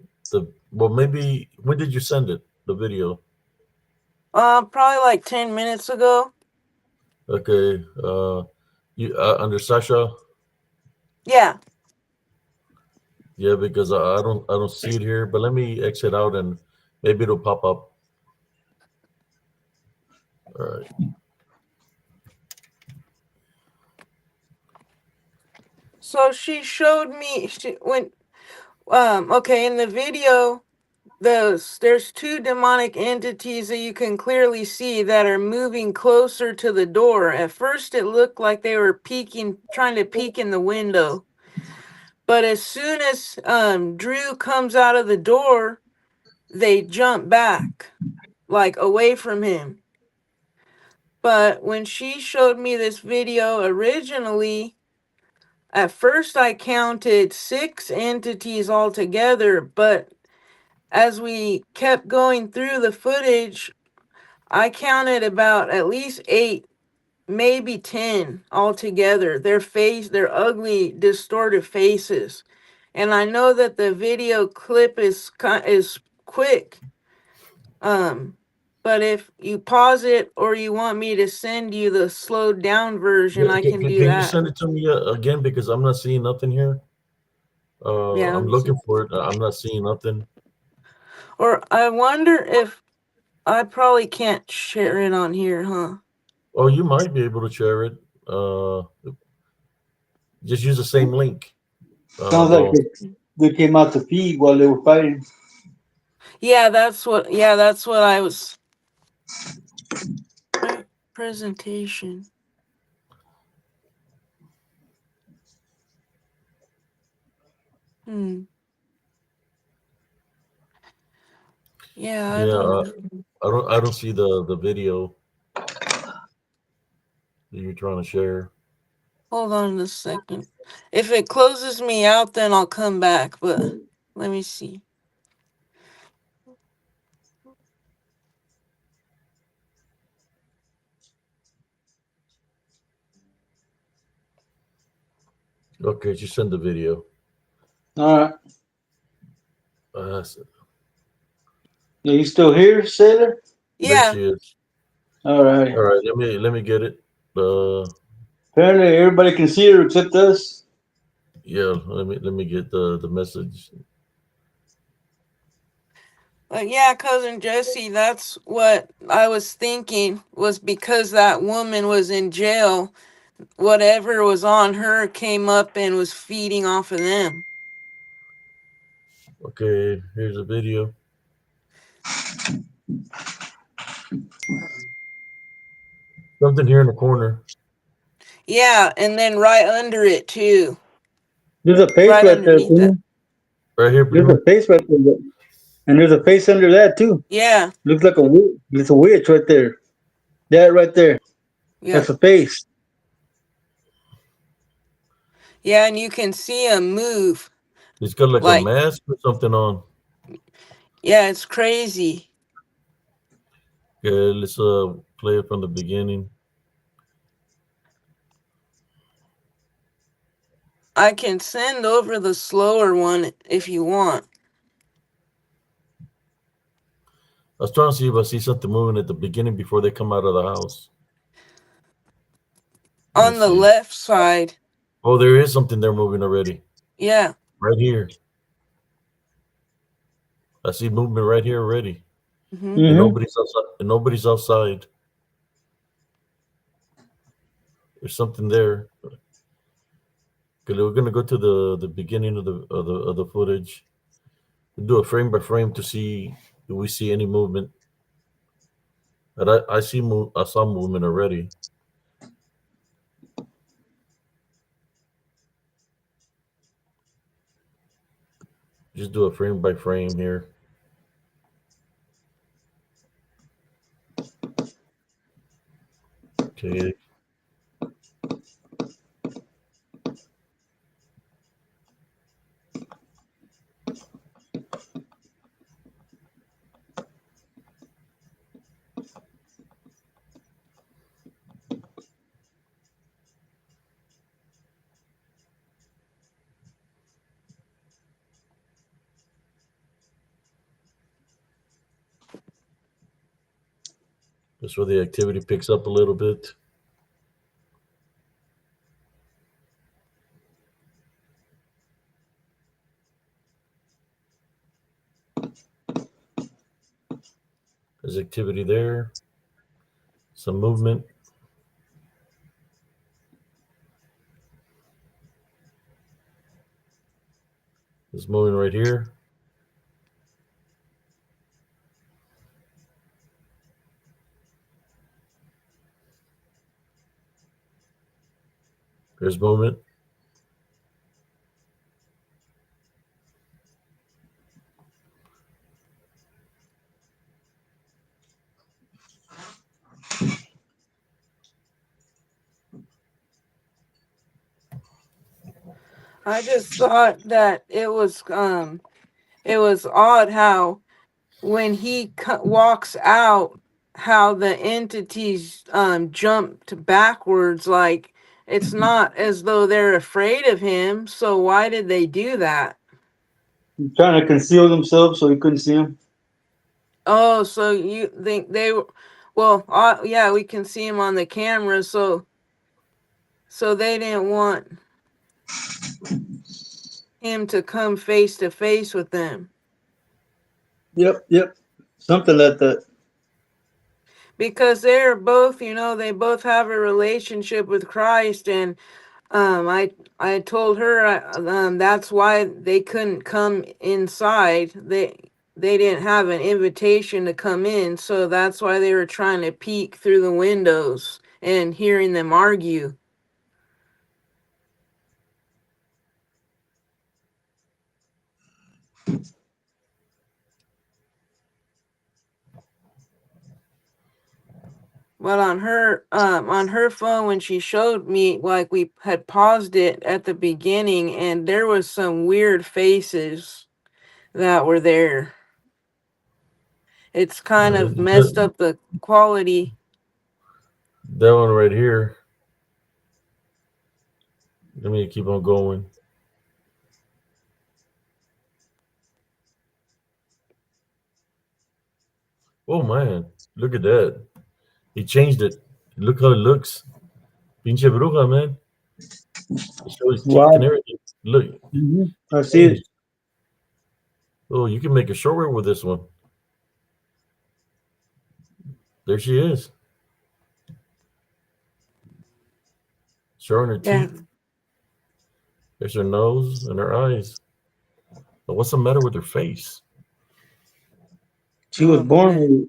Well, maybe when did you send it? The video. probably like 10 minutes ago. Okay. You under Sasha? Yeah. Yeah, because I don't see it here. But let me exit out and maybe it'll pop up. All right. So she showed me when okay, in the video there's two demonic entities that you can clearly see that are moving closer to the door. At first it looked like they were trying to peek in the window. But as soon as Drew comes out of the door, they jump back, like away from him. But when she showed me this video originally, at first I counted 6 entities altogether, but as we kept going through the footage, I counted about at least 8, maybe 10 altogether. Their ugly, distorted faces. And I know that the video clip is quick. But if you pause it or you want me to send you the slowed down version, Yeah, I can do can you that. send it to me again because I'm not seeing nothing here. Yeah. I'm looking for it. I'm not seeing nothing. Or I wonder if I probably can't share it on here, huh? Oh, you might be able to share it. Uh, just use the same link. Sounds like Well, they came out to feed while they were fighting. Yeah, that's what I was presentation. Hmm. Yeah, I yeah, don't know. I don't see the video that you're trying to share. Hold on a second. If it closes me out, then I'll come back, but let me see. Okay, just send the video. All right. Uh, Are you still here, Sailor? there Yeah, she is. All right. All right, let me get it. Apparently, everybody can see her except us. Yeah, let me get the message. but yeah, cousin Jesse, that's what I was thinking was because that woman was in jail, whatever was on her came up and was feeding off of them. Okay, here's a video. Something here in the corner. Yeah, and then right under it too. There's a face Right right there, underneath it. too. Right here, There's a Blue. face right there. And there's a face under that, too. Yeah, Looks like a witch. It's a witch right there. That right there. yeah. That's a face. Yeah, and you can see him move. He's got like a Like, mask or something on. yeah, it's crazy. Okay, let's play it from the beginning. I can send over the slower one if you want. I was trying to see if I see something moving at the beginning before they come out of the house. Let me On the see. left side. Oh, there is something there moving already. Yeah. Right here. I see movement right here already. Hmm. And Mm-hmm. nobody's outside. And nobody's outside. There's something there. Okay, we're gonna go to the beginning of the footage. We'll do a frame by frame to see if we see any movement. But I saw movement already. Just do a frame by frame here. Okay. That's where the activity picks up a little bit. There's activity there. Some movement. It's moving right here. There's movement. I just thought that it was odd how when he walks out, how the entities jumped backwards. Like it's not as though they're afraid of him. So why did they do that? Trying to conceal themselves so he couldn't see him. Oh, so you think they were? Well, yeah, we can see him on the camera. So they didn't want him to come face to face with them. Yep. Something like that. Because they're both, they both have a relationship with Christ, and I told her that's why they couldn't come inside. They didn't have an invitation to come in, so that's why they were trying to peek through the windows and hearing them argue. But on her phone, when she showed me, like we had paused it at the beginning, and there was some weird faces that were there. It's kind of messed up the quality. That one right here. Let me keep on going. Oh man, look at that. He changed it. Look how it looks. Pinche bruja, man. Show his teeth and Wow. everything. Look. I see it. Oh, you can make a short with this one. There she is. Showing her Yeah. teeth. There's her nose and her eyes. But what's the matter with her face? She was born Man. with it.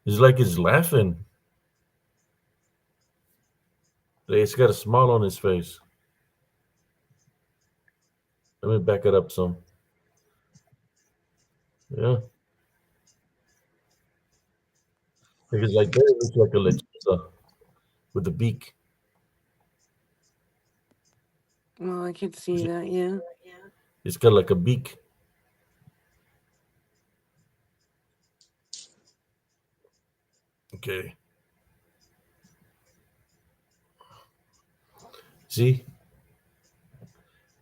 It's like he's laughing. He's got a smile on his face. Let me back it up some. Yeah. Because like there, it looks like a lechuza with a beak. Well, I could see that, yeah. It's got like a beak. Okay. See?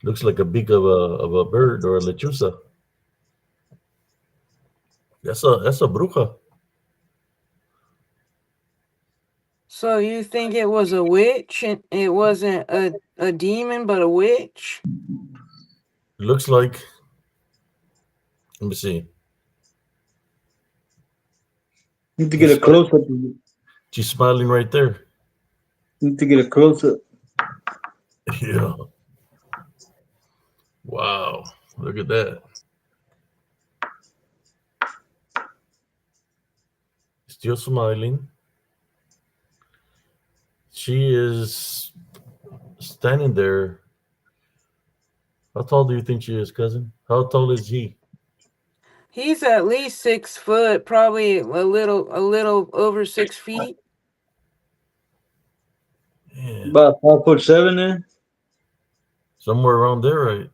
Looks like a beak of a bird or a lechuza. That's a bruja. So you think it was a witch, and it wasn't a demon, but a witch? Looks like. Let me see. Need to get a close up. Need She's smiling right there. to get a close up. Yeah. Wow. Look at that. Still smiling. She is standing there. How tall do you think she is, cousin? How tall is he? He's at least 6 foot, probably a little over 6 feet. Man, About 5'7" there. somewhere around there, right?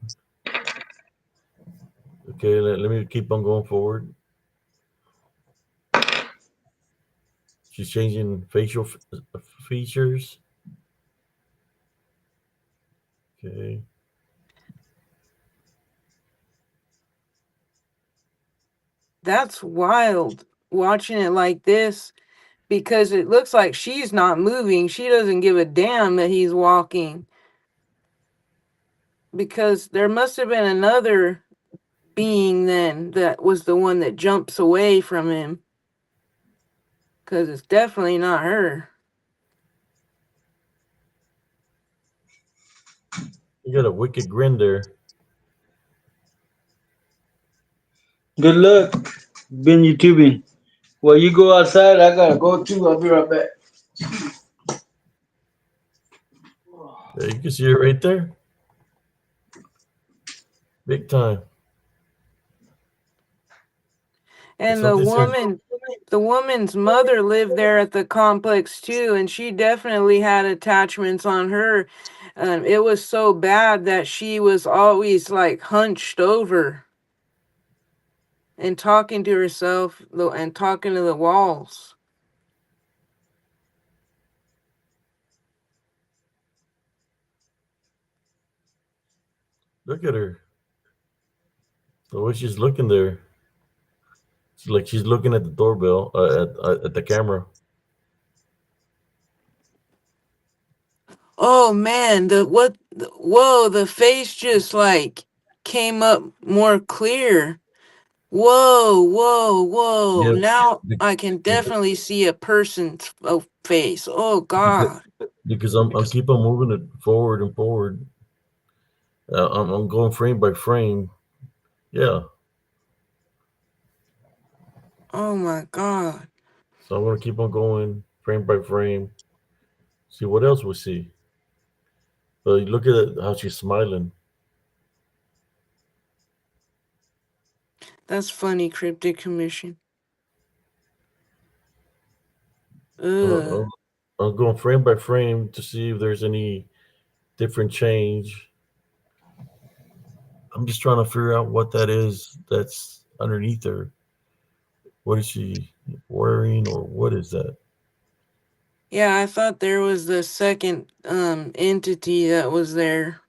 Okay, let me keep on going forward. She's changing facial features. Okay. That's wild, watching it like this, because it looks like she's not moving. She doesn't give a damn that he's walking. Because there must have been another being then that was the one that jumps away from him. Because it's definitely not her. You got a wicked grin there. Good luck. Been YouTubing. Well, you go outside. I gotta go too. I'll be right back. Yeah, you can see it right there. Big time. And Something says the woman's mother lived there at the complex too, and she definitely had attachments on her. It was so bad that she was always like hunched over and talking to herself and talking to the walls. look at her. The way she's looking there. It's like she's looking at the doorbell, at the camera. Oh man, whoa, the face just like came up more clear. Whoa. Yeah, Now be- I can be- definitely see a person's face. Oh because, God. because I'm keep on moving it forward and forward. I'm going frame by frame. Yeah, Oh my God. so I'm gonna keep on going frame by frame. See what else we see. But look at it, how she's smiling. That's funny, Cryptic Commission. Uh, Ugh. I'm, I'm going frame by frame to see if there's any different change. I'm just trying to figure out what that is that's underneath her. What is she wearing, or what is that Yeah, I thought there was the second entity that was there.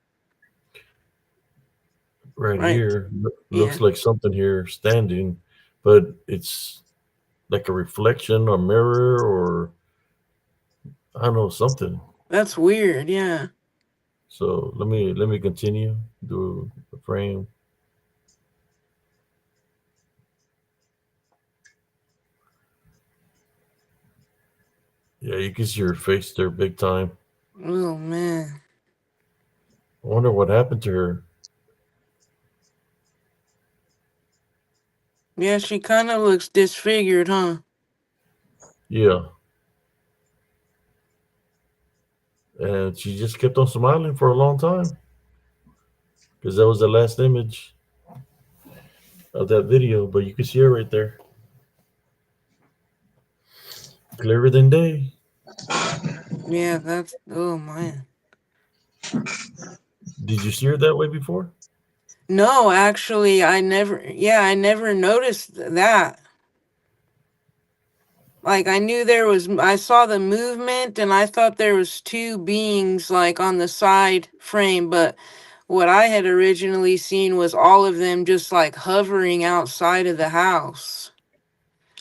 right Right. here? Yeah. Looks like something here standing, but it's like a reflection or mirror, or I don't know, something. That's weird, yeah. So let me continue do the frame. Yeah, you can see her face there big time. Oh man. I wonder what happened to her. Yeah, she kind of looks disfigured, huh? Yeah, and she just kept on smiling for a long time because that was the last image of that video. But you can see her right there, clearer than day. Yeah, oh man. Did you see her that way before? No, actually, I never noticed that. Like, I saw the movement and I thought there was two beings like on the side frame, but what I had originally seen was all of them just like hovering outside of the house.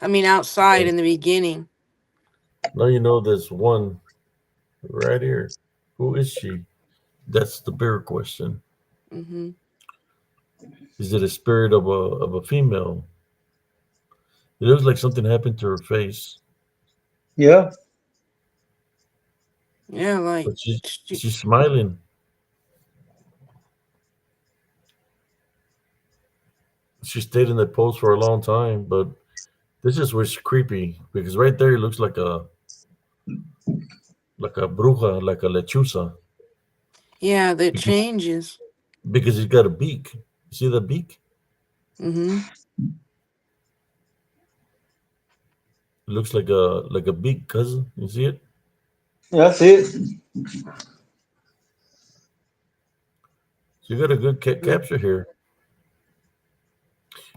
I mean, outside in the beginning. Now you know there's one right here. Who is she? That's the bigger question. Hmm. Is it a spirit of a female? It looks like something happened to her face, Yeah. Yeah, like, but she's smiling. She stayed in that pose for a long time, but this is what's creepy because right there it looks like a bruja, like a lechuza, yeah, that because changes. because it's got a beak. See the beak? Hmm. It looks like a beak, cousin. You see it? That's it. So you got a good capture here.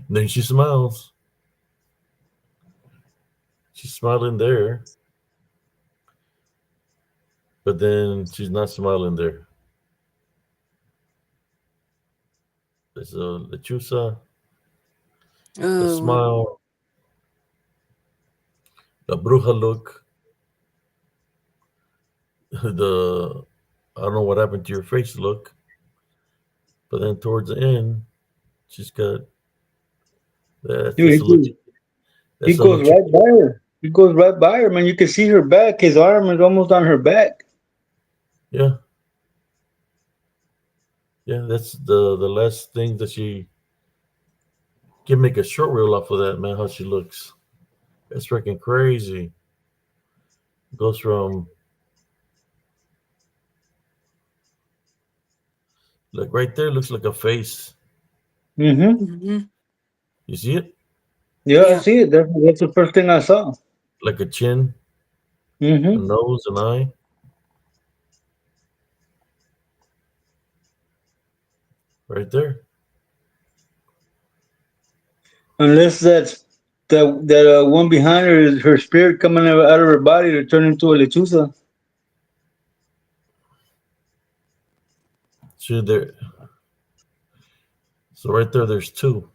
And then she smiles. She's smiling there, but then she's not smiling there. There's a lechuza, the Oh, smile, a bruja look. The I don't know what happened to your face look, but then towards the end, she's got that's Dude, just a look. he That's a goes look. right by her. He goes right by her, man. You can see her back. His arm is almost on her back. Yeah, yeah. That's the last thing that she can make a short reel off of that, man. How she looks. It's freaking crazy. Goes from like right there looks like a face. Mm-hmm. Hmm. You see it? Yeah, I Yeah. see it. That's the first thing I saw. Like a chin, a Mm-hmm. nose, an eye. Right there. Unless that one behind her is her spirit coming out of her body to turn into a lechuza. See there. So right there, there's two.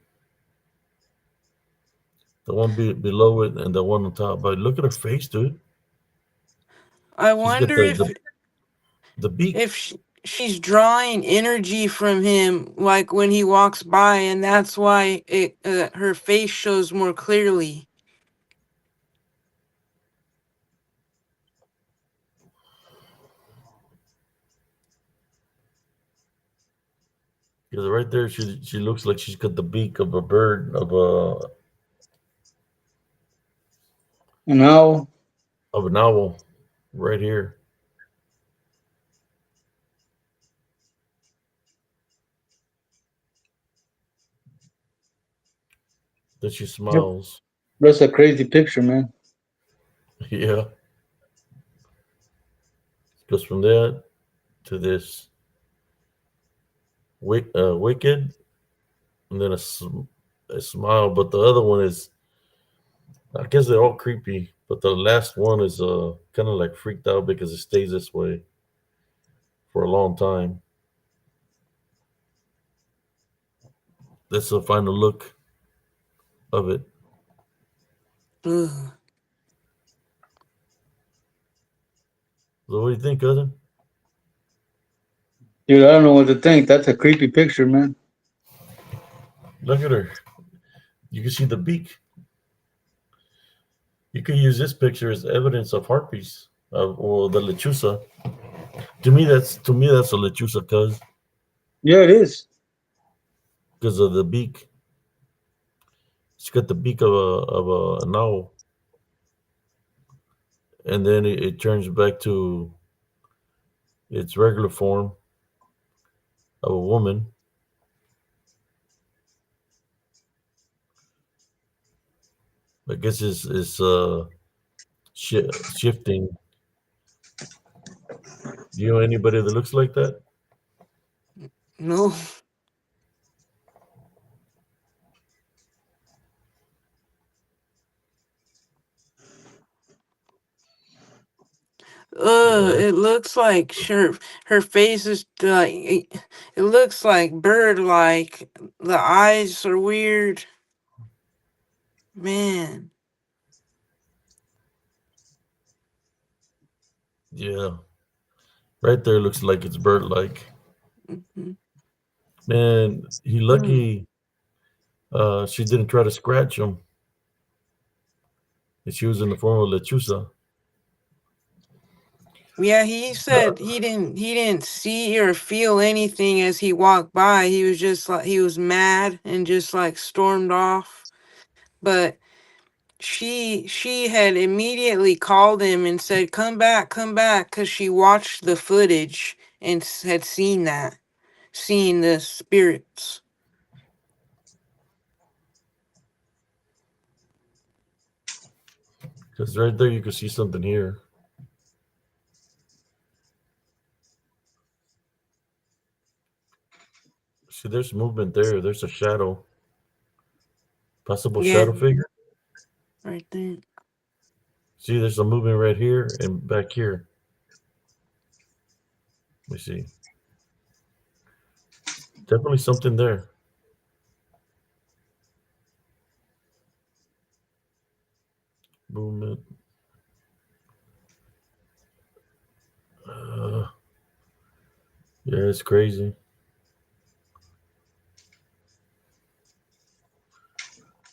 The one below it and the one on top. But look at her face, dude. I She's got wonder if the beak. she's drawing energy from him, like when he walks by, and that's why it her face shows more clearly. Because right there, she looks like she's got the beak of a bird And now, of an owl, right here. Then she smiles. that's a crazy picture, man. Yeah. Goes from that to this wicked, and then a smile. But the other one is, I guess they're all creepy. But the last one is kind of like freaked out because it stays this way for a long time. That's the final look of it. Ugh. So what do you think, cousin? Dude, I don't know what to think. That's a creepy picture, man. Look at her. You can see the beak. You can use this picture as evidence of harpies, or the lechuza. To me that's a lechuza, Yeah, it is. because of the beak. It's got the beak of an owl, and then it turns back to its regular form of a woman. I guess it's shifting. Do you know anybody that looks like that? No. Yeah, It looks like her face is like it looks like bird like. The eyes are weird. Man. yeah. Right there looks like it's bird-like. Mhm. Man, he Mm. lucky she didn't try to scratch him. And she was in the form of lechuza. Yeah, he said he didn't see or feel anything as he walked by. He was just like he was mad and just like stormed off. But she had immediately called him and said, come back," because she watched the footage and had seen the spirits. Because right there you can see something here. See, there's movement there. There's a shadow, possible Yeah, shadow figure. right there. See, there's a movement right here and back here. Let me see. Definitely something there. Movement. Yeah, it's crazy.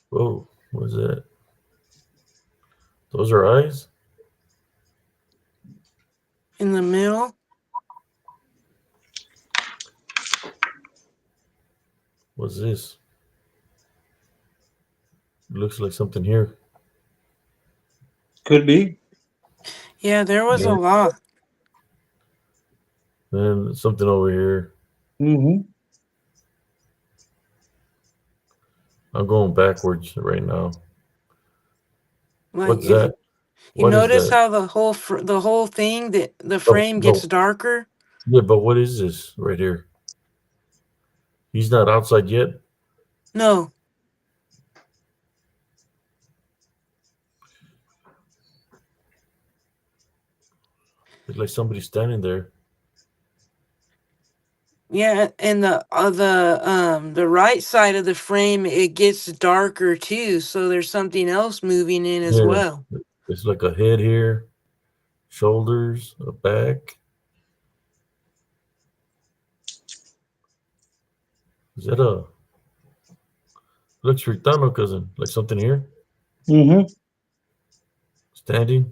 Whoa, what's that? Those are eyes? In the middle. What's this? Looks like something here. Could be. Yeah, there was a Yeah. lot. And something over here. Mm-hmm. I'm going backwards right now. Like What's if that? you What is notice that? how the whole thing that the Oh, frame gets no. darker. Yeah, but what is this right here? He's not outside yet. No, It's like somebody's standing there. yeah, and the right side of the frame it gets darker too. So there's something else moving in as Yeah. well. It's like a head here, shoulders, a back. Is that a looks Ritano cousin? Like something here? Mm-hmm. Standing?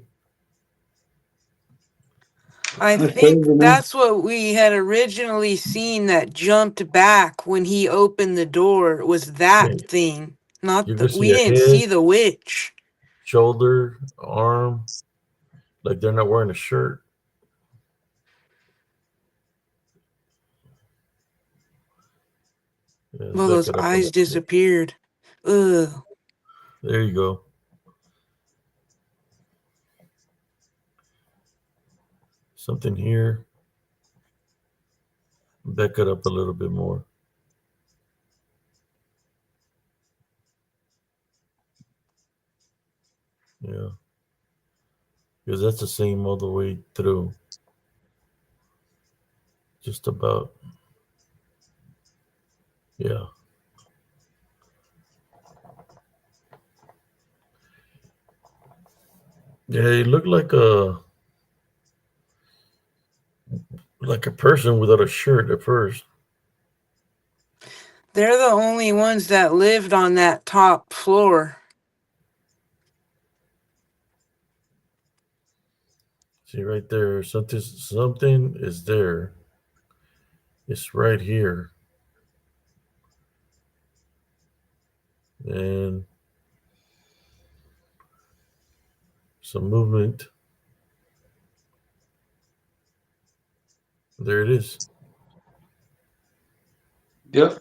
I That's think crazy, man. that's what we had originally seen that jumped back when he opened the door was that Yeah. thing. Not You the can we see a didn't head, see the witch. shoulder, arm, like they're not wearing a shirt. Yeah, let's Well, back those it up a eyes little bit. disappeared. Ugh. There you go. Something here. Back it up a little bit more. Yeah. Because that's the same all the way through. Just about. Yeah. Yeah, it looked like a person without a shirt at first. They're the only ones that lived on that top floor. See right there, something is there. It's right here. And some movement. There it is. Yep.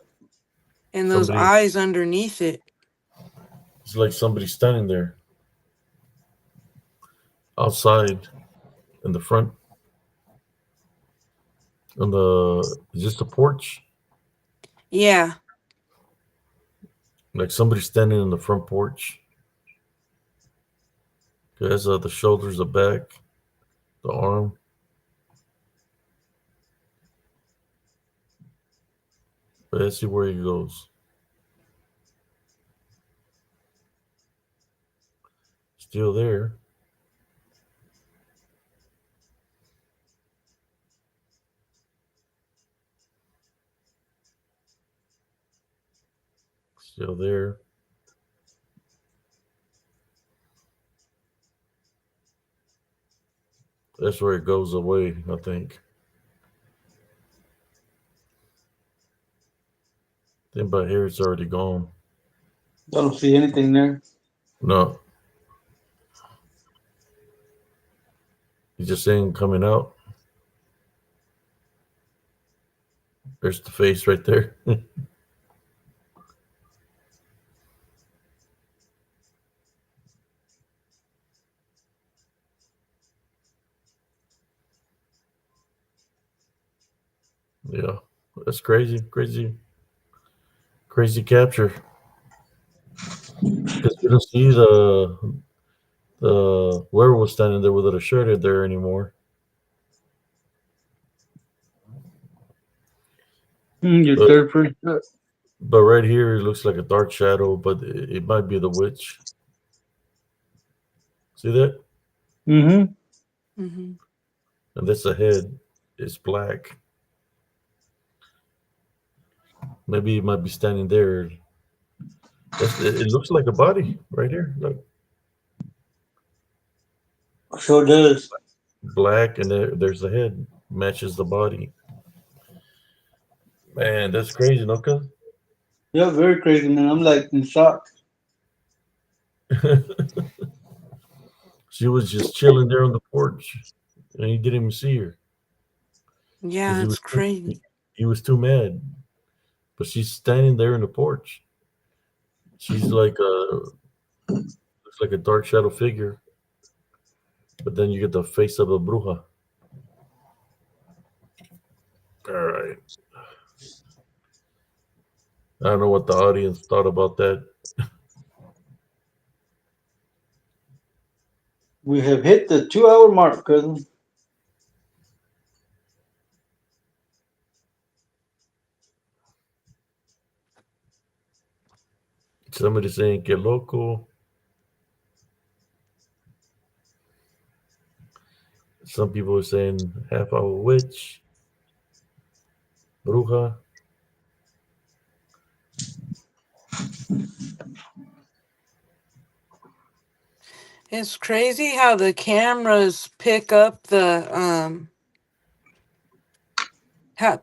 And those Somebody, eyes underneath it. it's like somebody standing there outside in the front. Is this the porch? Yeah. Like somebody standing in the front porch. It has the shoulders, the back, the arm. But let's see where he goes. Still there. Still there. That's where it goes away, I think. Then by here it's already gone. I don't see anything there. No. He's just saying coming out. There's the face right there. Yeah. That's crazy. Crazy capture. Because you don't see the werewolf standing there without a shirt in there anymore. Your But third person. but right here it looks like a dark shadow, but it might be the witch. See that? Mm-hmm. Hmm. And that's the head. It's black. Maybe it might be standing there. It looks like a body right here. Look, Sure does. black, and there's the head matches the body. Man, that's crazy, no? Cuz? Yeah, very crazy, man. I'm like in shock. She was just chilling there on the porch, and he didn't even see her because Yeah, it's crazy. he was too mad. But she's standing there in the porch. She's like looks like a dark shadow figure. But then you get the face of a bruja. All right. I don't know what the audience thought about that. We have hit the 2 hour mark, cousin. Somebody saying que loco. Some people are saying half hour witch, bruja. It's crazy how the cameras pick up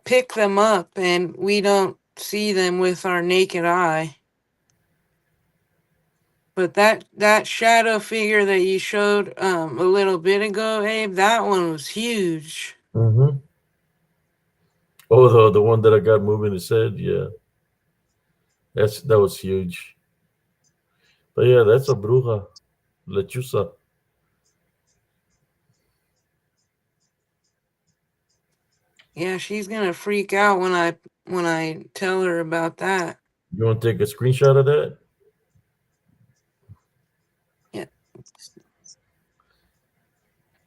pick them up, and we don't see them with our naked eye. But that shadow figure that you showed a little bit ago, Abe, that one was huge. Mm-hmm. Oh, the one that I got moving his head, yeah, that was huge. But yeah, that's a bruja, lechuza. Yeah, she's gonna freak out when I tell her about that. You want to take a screenshot of that? Yeah.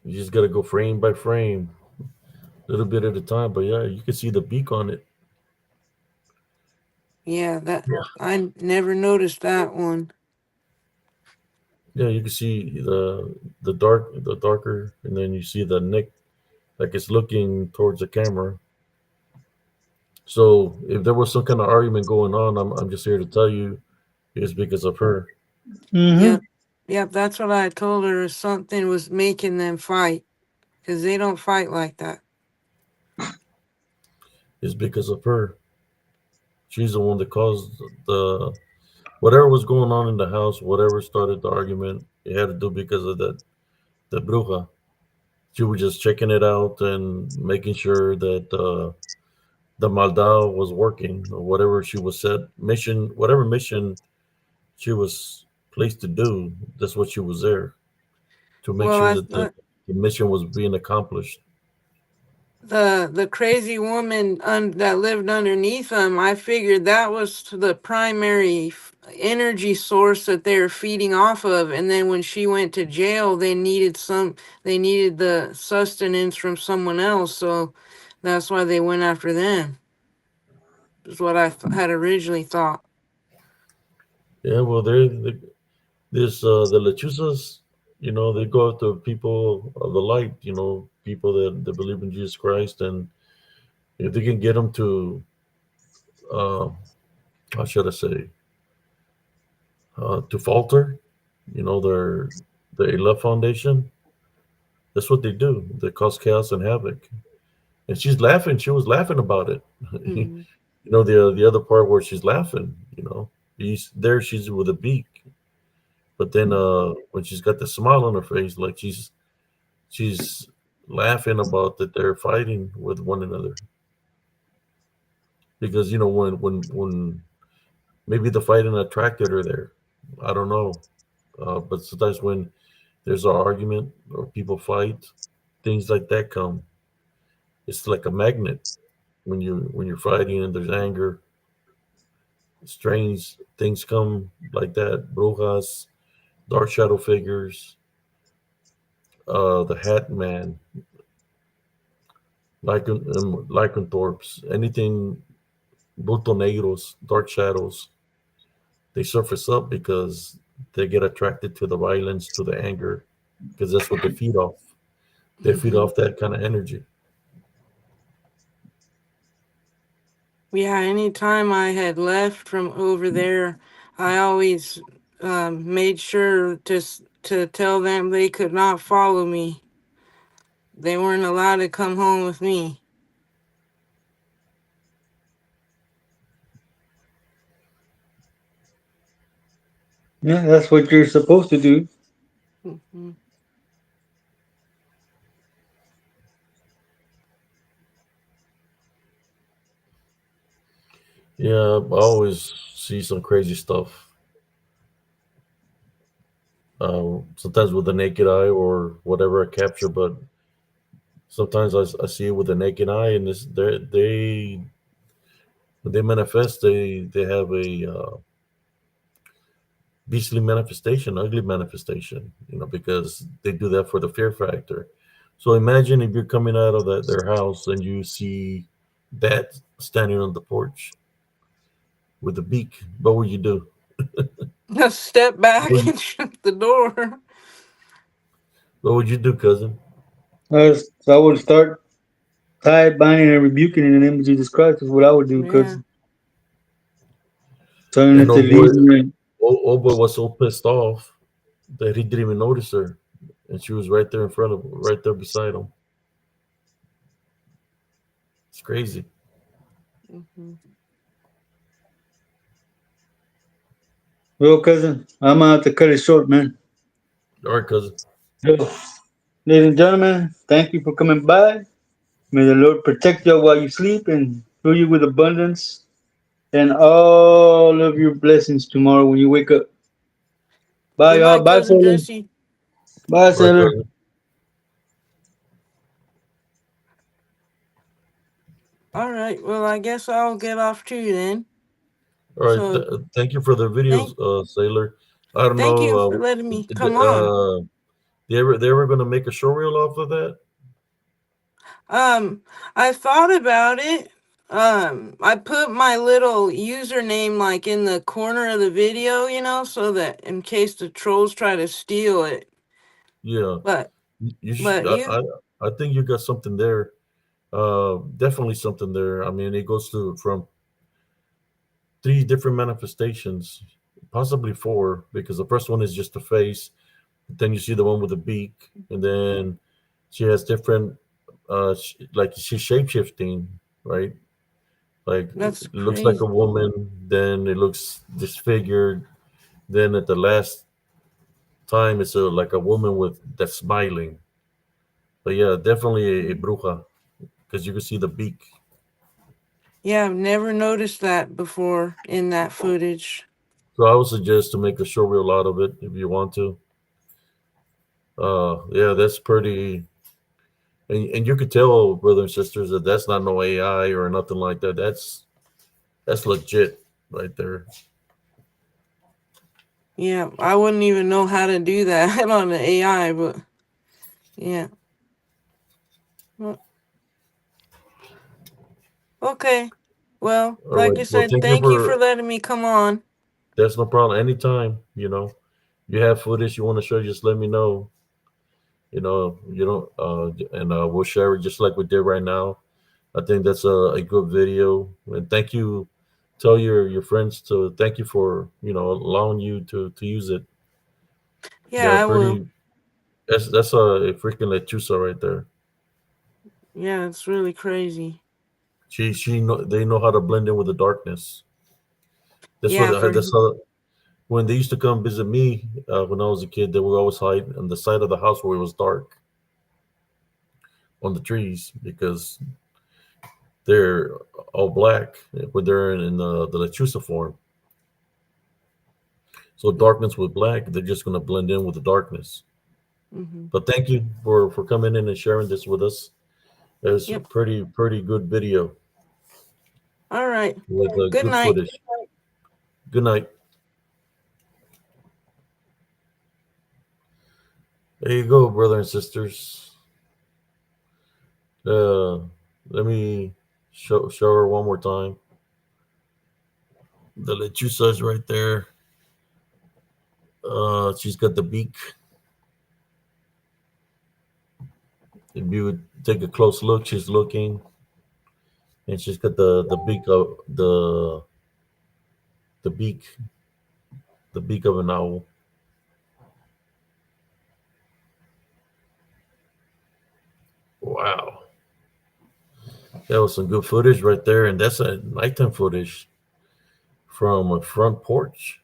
You just gotta go frame by frame, a little bit at a time. But yeah, you can see the beak on it. Yeah, I never noticed that one. Yeah, you can see the darker, and then you see the neck, like it's looking towards the camera. So if there was some kind of argument going on, I'm just here to tell you it's because of her. Mm-hmm. Yep, that's what I told her. Something was making them fight, because they don't fight like that. It's because of her. She's the one that caused the whatever was going on in the house, whatever started the argument. It had to do because of the bruja. She was just checking it out and making sure that the maldad was working or whatever she was set mission, whatever mission she was placed to do. That's what she was there to make Well, sure I that thought the mission was being accomplished. the crazy woman that lived underneath them, I figured that was the primary energy source that they were feeding off of. And then when she went to jail, they needed the sustenance from someone else. So that's why they went after them. Is what I had originally thought. Yeah, well, this the lechuzas, they go after people of the light, people that believe in Jesus Christ, and if they can get them to, uh, how should I say, to falter, their the love foundation. That's what they do. They cause chaos and havoc. And she's laughing. She was laughing about it. Mm-hmm. The other part where she's laughing. There she's with a beak, but then when she's got the smile on her face, like she's laughing about that they're fighting with one another because when maybe the fighting attracted her there. I don't know, but sometimes when there's an argument or people fight, things like that come. It's like a magnet when you're fighting and there's anger. Strange things come like that. Brujas, dark shadow figures, the Hat Man, lycanthropes, anything, bruto negros, dark shadows. They surface up because they get attracted to the violence, to the anger, because that's what they feed off. They feed Mm-hmm. off that kind of energy. Yeah, anytime I had left from over there, I always made sure to tell them they could not follow me. They weren't allowed to come home with me. Yeah, that's what you're supposed to do. Mhm. Yeah, I always see some crazy stuff. Sometimes with the naked eye or whatever I capture, but sometimes I see it with the naked eye, and they when they manifest, they have a beastly manifestation, ugly manifestation. Because they do that for the fear factor. So imagine if you're coming out of their house and you see that standing on the porch with the beak. What would you do? Just step What back would you, and shut the door. what would you do, cousin? So I would start binding, and rebuking in the name of Jesus Christ is what I would do, Yeah. because telling And it to leave me. old boy was so pissed off that he didn't even notice her, and she was right there in front of him, right there beside him. It's crazy. Mhm. Well, cousin, I'm gonna have to cut it short, man. All right, cousin. So, ladies and gentlemen, thank you for coming by. May the Lord protect you while you sleep and fill you with abundance and all of your blessings tomorrow when you wake up. Bye, Good y'all. night, Bye, cousin sailor. Jesse. Bye, All right, sailor. cousin. All right. Well, I guess I'll get off too then. All right. So Thank you for the videos, thank Sailor. I don't thank you for know. letting me Did, come on. they ever going to make a show reel off of that? I thought about it. I put my little username like in the corner of the video, so that in case the trolls try to steal it. Yeah. But You should. but you I think you got something there. Definitely something there. I mean, it goes to from three different manifestations, possibly four, because the first one is just the face. Then you see the one with the beak, and then she has different, like she's shape shifting, right? Like that's it looks like a crazy. woman, then it looks disfigured. Then at the last time, it's like a woman with that's smiling. But yeah, definitely a bruja because you can see the beak. Yeah, I've never noticed that before in that footage. So I would suggest to make a show reel out of it if you want to. Yeah, that's pretty. And you could tell, brothers and sisters, that that's not no AI or nothing like that. That's legit right there. Yeah, I wouldn't even know how to do that on the AI, but yeah. Well, okay. Well, All like right. I Well, said, thank you thank you for for. letting me come on. That's no problem. Anytime, you have footage you want to show, just let me know. You don't, and we'll share it just like we did right now. I think that's a good video. And thank you. Tell your friends to thank you for allowing you to use it. Yeah, They're I will. pretty. That's a freaking lechusa right there. Yeah, it's really crazy. They know how to blend in with the darkness. That's what Yeah, for that's how when they used to come visit me when I was a kid, they would always hide on the side of the house where it was dark on the trees because they're all black when they're in the lechusa form. So darkness with black, they're just going to blend in with the darkness. mm-hmm. But thank you for coming in and sharing this with us. It's a Yep. pretty good video All right. with Good good night. footage. Good night. There you go, brother and sisters. Uh, Let me show her one more time. The lechusa is right there. She's got the beak. If you would take a close look, she's looking. and she's got the beak the beak of an owl. Wow, that was some good footage right there, and that's a nighttime footage from a front porch.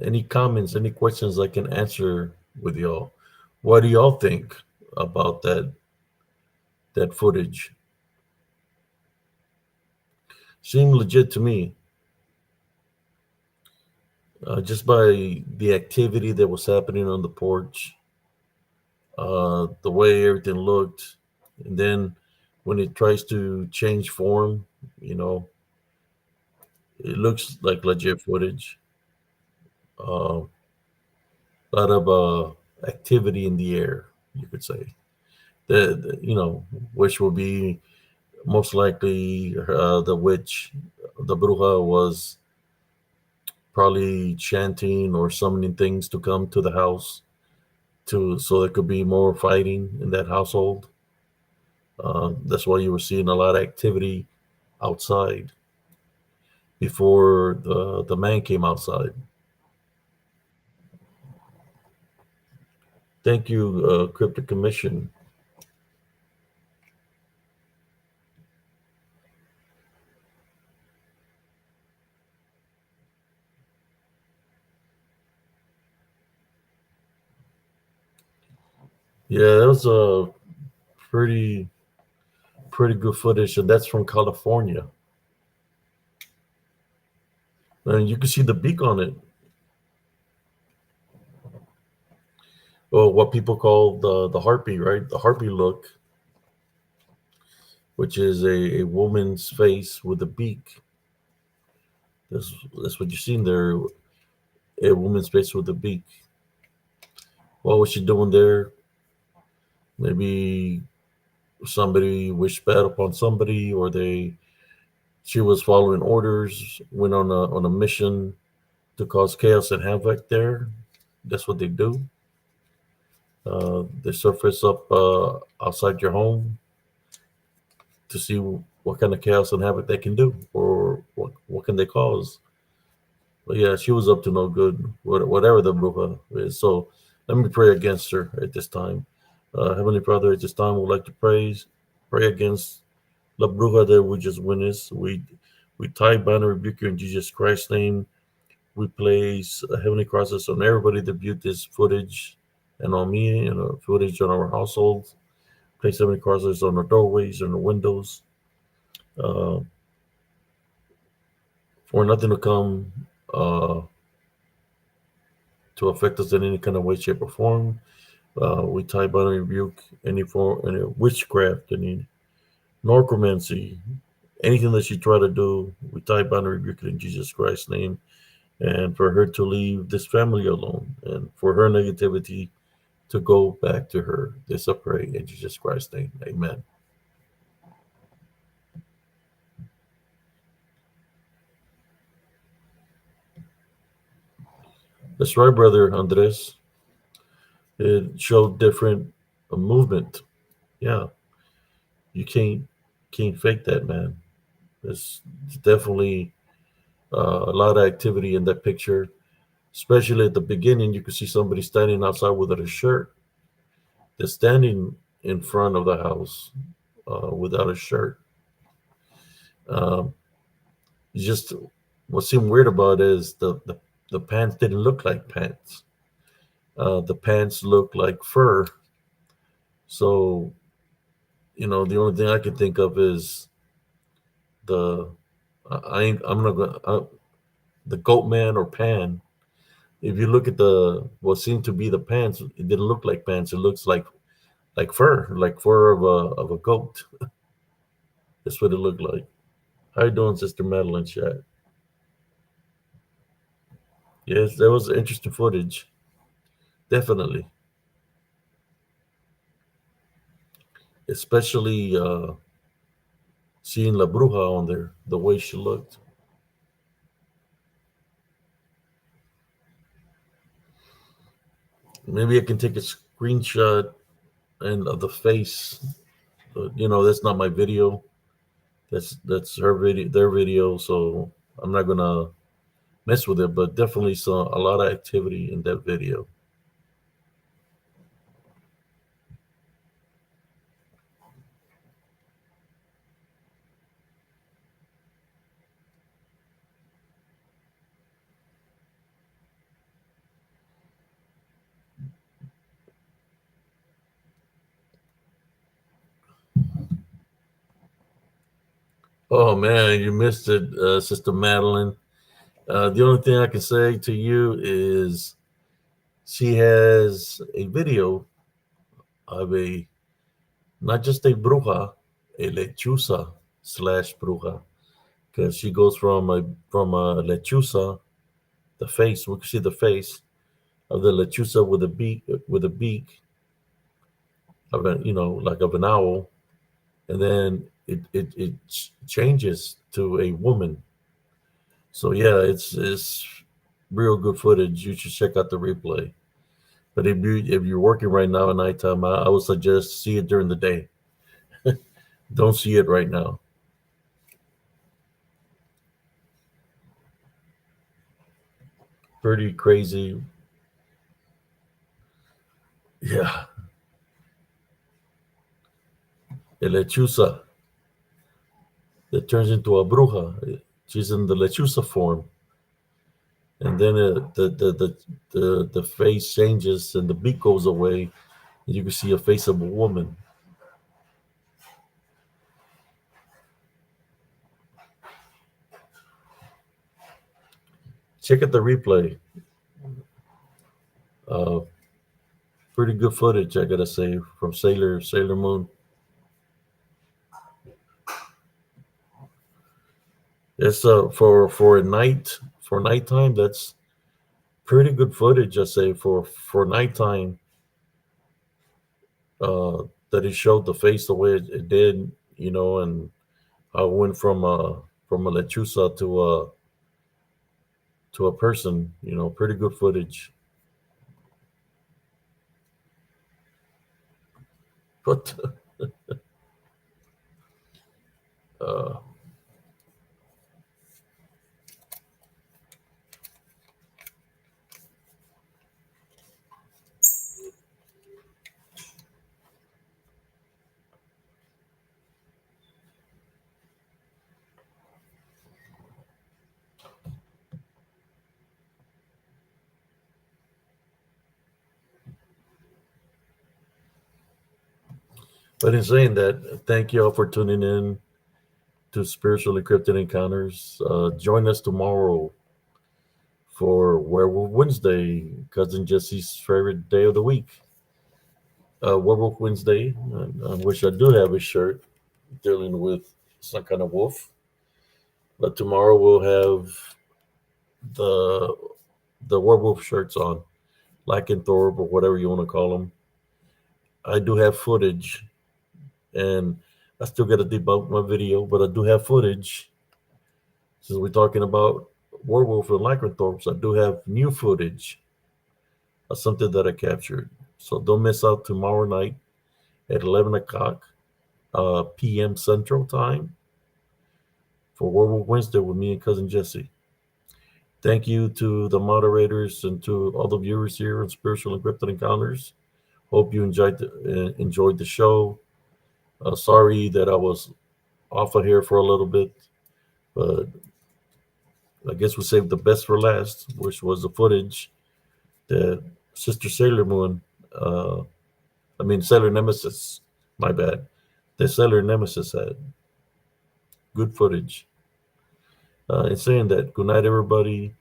Any comments, any questions I can answer with y'all? What do y'all think about that footage? Seemed legit to me, just by the activity that was happening on the porch, the way everything looked, and then when it tries to change form, you know, it looks like legit footage. A lot of activity in the air, you could say. Which will be most likely the witch, the bruja was probably chanting or summoning things to come to the house to so there could be more fighting in that household. That's why you were seeing a lot of activity outside before the man came outside. Thank you, Cryptic Commission. Yeah, that was a pretty pretty good footage, and that's from California. And you can see the beak on it, or what people call the harpy, right? The harpy look, which is a woman's face with a beak. That's what you're seeing there, a woman's face with a beak. What was she doing there? Maybe somebody wished bad upon somebody, or she was following orders, went on a mission to cause chaos and havoc there. That's what they do. They surface up outside your home to see what kind of chaos and havoc they can do, or what can they cause. But yeah, she was up to no good, whatever the bruja is. So let me pray against her at this time. Heavenly Father, at this time, we'd like to pray against La Bruja that we just witnessed. We tie, bind, and rebuke you in Jesus Christ's name. We place heavenly crosses on everybody that viewed this footage and on me and footage on our households. Place heavenly crosses on our doorways and the windows. Uh, for nothing to come to affect us in any kind of way, shape, or form. We tie, bind, and rebuke any form, any witchcraft, any necromancy, anything that she try to do. We tie, bind, and rebuke it in Jesus Christ's name. And for her to leave this family alone, and for her negativity to go back to her. This I pray in Jesus Christ's name. Amen. That's right, brother Andres. It showed different movement. Yeah, you can't fake that, man. There's definitely a lot of activity in that picture, especially at the beginning. You could see somebody standing outside without a shirt. They're standing in front of the house without a shirt. Um, just what seemed weird about it is the pants didn't look like pants. The pants looked like fur. So, the only thing I can think of is the I ain't I'm not gonna the goat man or pan. If you look at the what seemed to be the pants, it didn't look like pants. It looks like fur of a goat. That's what it looked like. How you doing, Sister Madeline chat? Yes, that was interesting footage. Definitely. Especially seeing La Bruja on there, the way she looked. Maybe I can take a screenshot and of the face. That's not my video. That's her video, their video. So I'm not gonna mess with it. But definitely saw a lot of activity in that video. Oh man, you missed it, Sister Madeline. The only thing I can say to you is she has a video of a not just a bruja, a lechuza slash bruja, because she goes from a lechuza, the face. We can see the face of the lechuza with a beak of like of an owl, and then it changes to a woman. So yeah, it's real good footage. You should check out the replay. But if you're working right now at nighttime, I would suggest see it during the day. Don't see it right now. Pretty crazy. Yeah. El lechuza that turns into a bruja. She's in the lechuza form. And then the face changes and the beak goes away. And you can see a face of a woman. Check out the replay. Uh, Pretty good footage, I gotta say, from Sailor Moon. It's for nighttime. That's pretty good footage, I say, for nighttime. That it showed the face the way it did, and how it went from a lechuza to a person. Pretty good footage. But uh, but in saying that, thank you all for tuning in to Spiritual Encrypted Encounters. Join us tomorrow for Werewolf Wednesday, Cousin Jesse's favorite day of the week. Werewolf Wednesday. I wish I do have a shirt dealing with some kind of wolf. But tomorrow we'll have the werewolf shirts on, Lycanthrope or whatever you want to call them. I do have footage, and I still got to debunk my video, but I do have footage. Since we're talking about werewolf and lycanthropes, I do have new footage of something that I captured. So don't miss out tomorrow night at 11 o'clock p.m. Central Time for Werewolf Wednesday with me and Cousin Jesse. Thank you to the moderators and to all the viewers here on Spiritual Encrypted Encounters. Hope you enjoyed the show. Sorry that I was off of here for a little bit, but I guess we saved the best for last, which was the footage that Sister Sailor Moon, Sailor Nemesis, my bad, the Sailor Nemesis had. Good footage. In saying that, good night, everybody.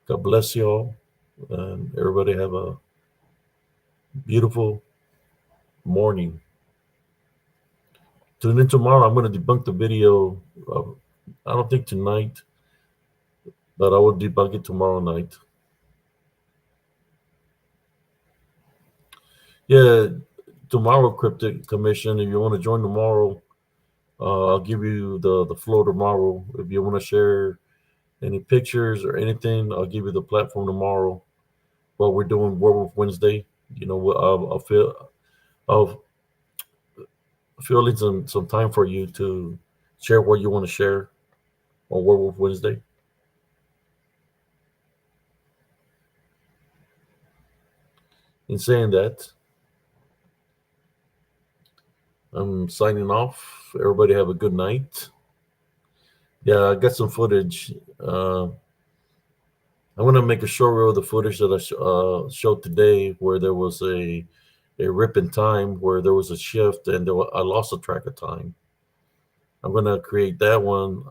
God bless y'all. And everybody have a beautiful morning. Tune in tomorrow. I'm going to debunk the video. I don't think tonight, but I will debunk it tomorrow night. Yeah, tomorrow, Cryptic Commission. If you want to join tomorrow, I'll give you the floor tomorrow. If you want to share any pictures or anything, I'll give you the platform tomorrow. But we're doing Werewolf Wednesday I'll fill in some time for you to share what you want to share on Werewolf Wednesday. In saying that, I'm signing off. Everybody have a good night. Yeah, I got some footage. I'm gonna make a short reel of the footage that I showed today, where there was a rip in time, where there was a shift, and I lost the track of time. I'm gonna create that one.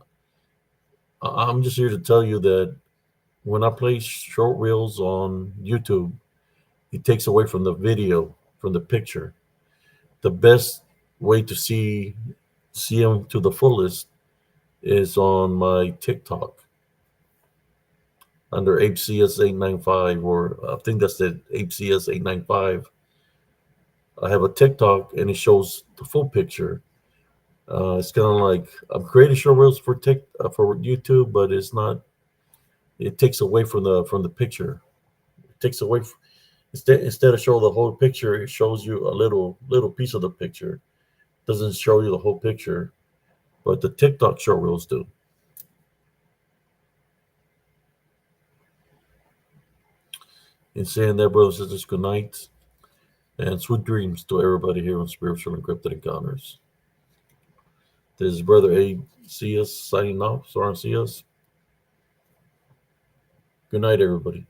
I'm just here to tell you that when I play short reels on YouTube, it takes away from the video, from the picture. The best way to see them to the fullest is on my TikTok under HCS895, or I think that's the HCS895. I have a TikTok and it shows the full picture. It's kind of like I'm creating short reels for for YouTube, but it's not. It takes away from the picture. It takes away instead of showing the whole picture, it shows you a little piece of the picture. It doesn't show you the whole picture, but the TikTok short reels do. In saying that, brothers and sisters, good night and sweet dreams to everybody here on Spiritual Encrypted Encounters. This is Brother Abe CS signing off. Soren CS. Good night, everybody.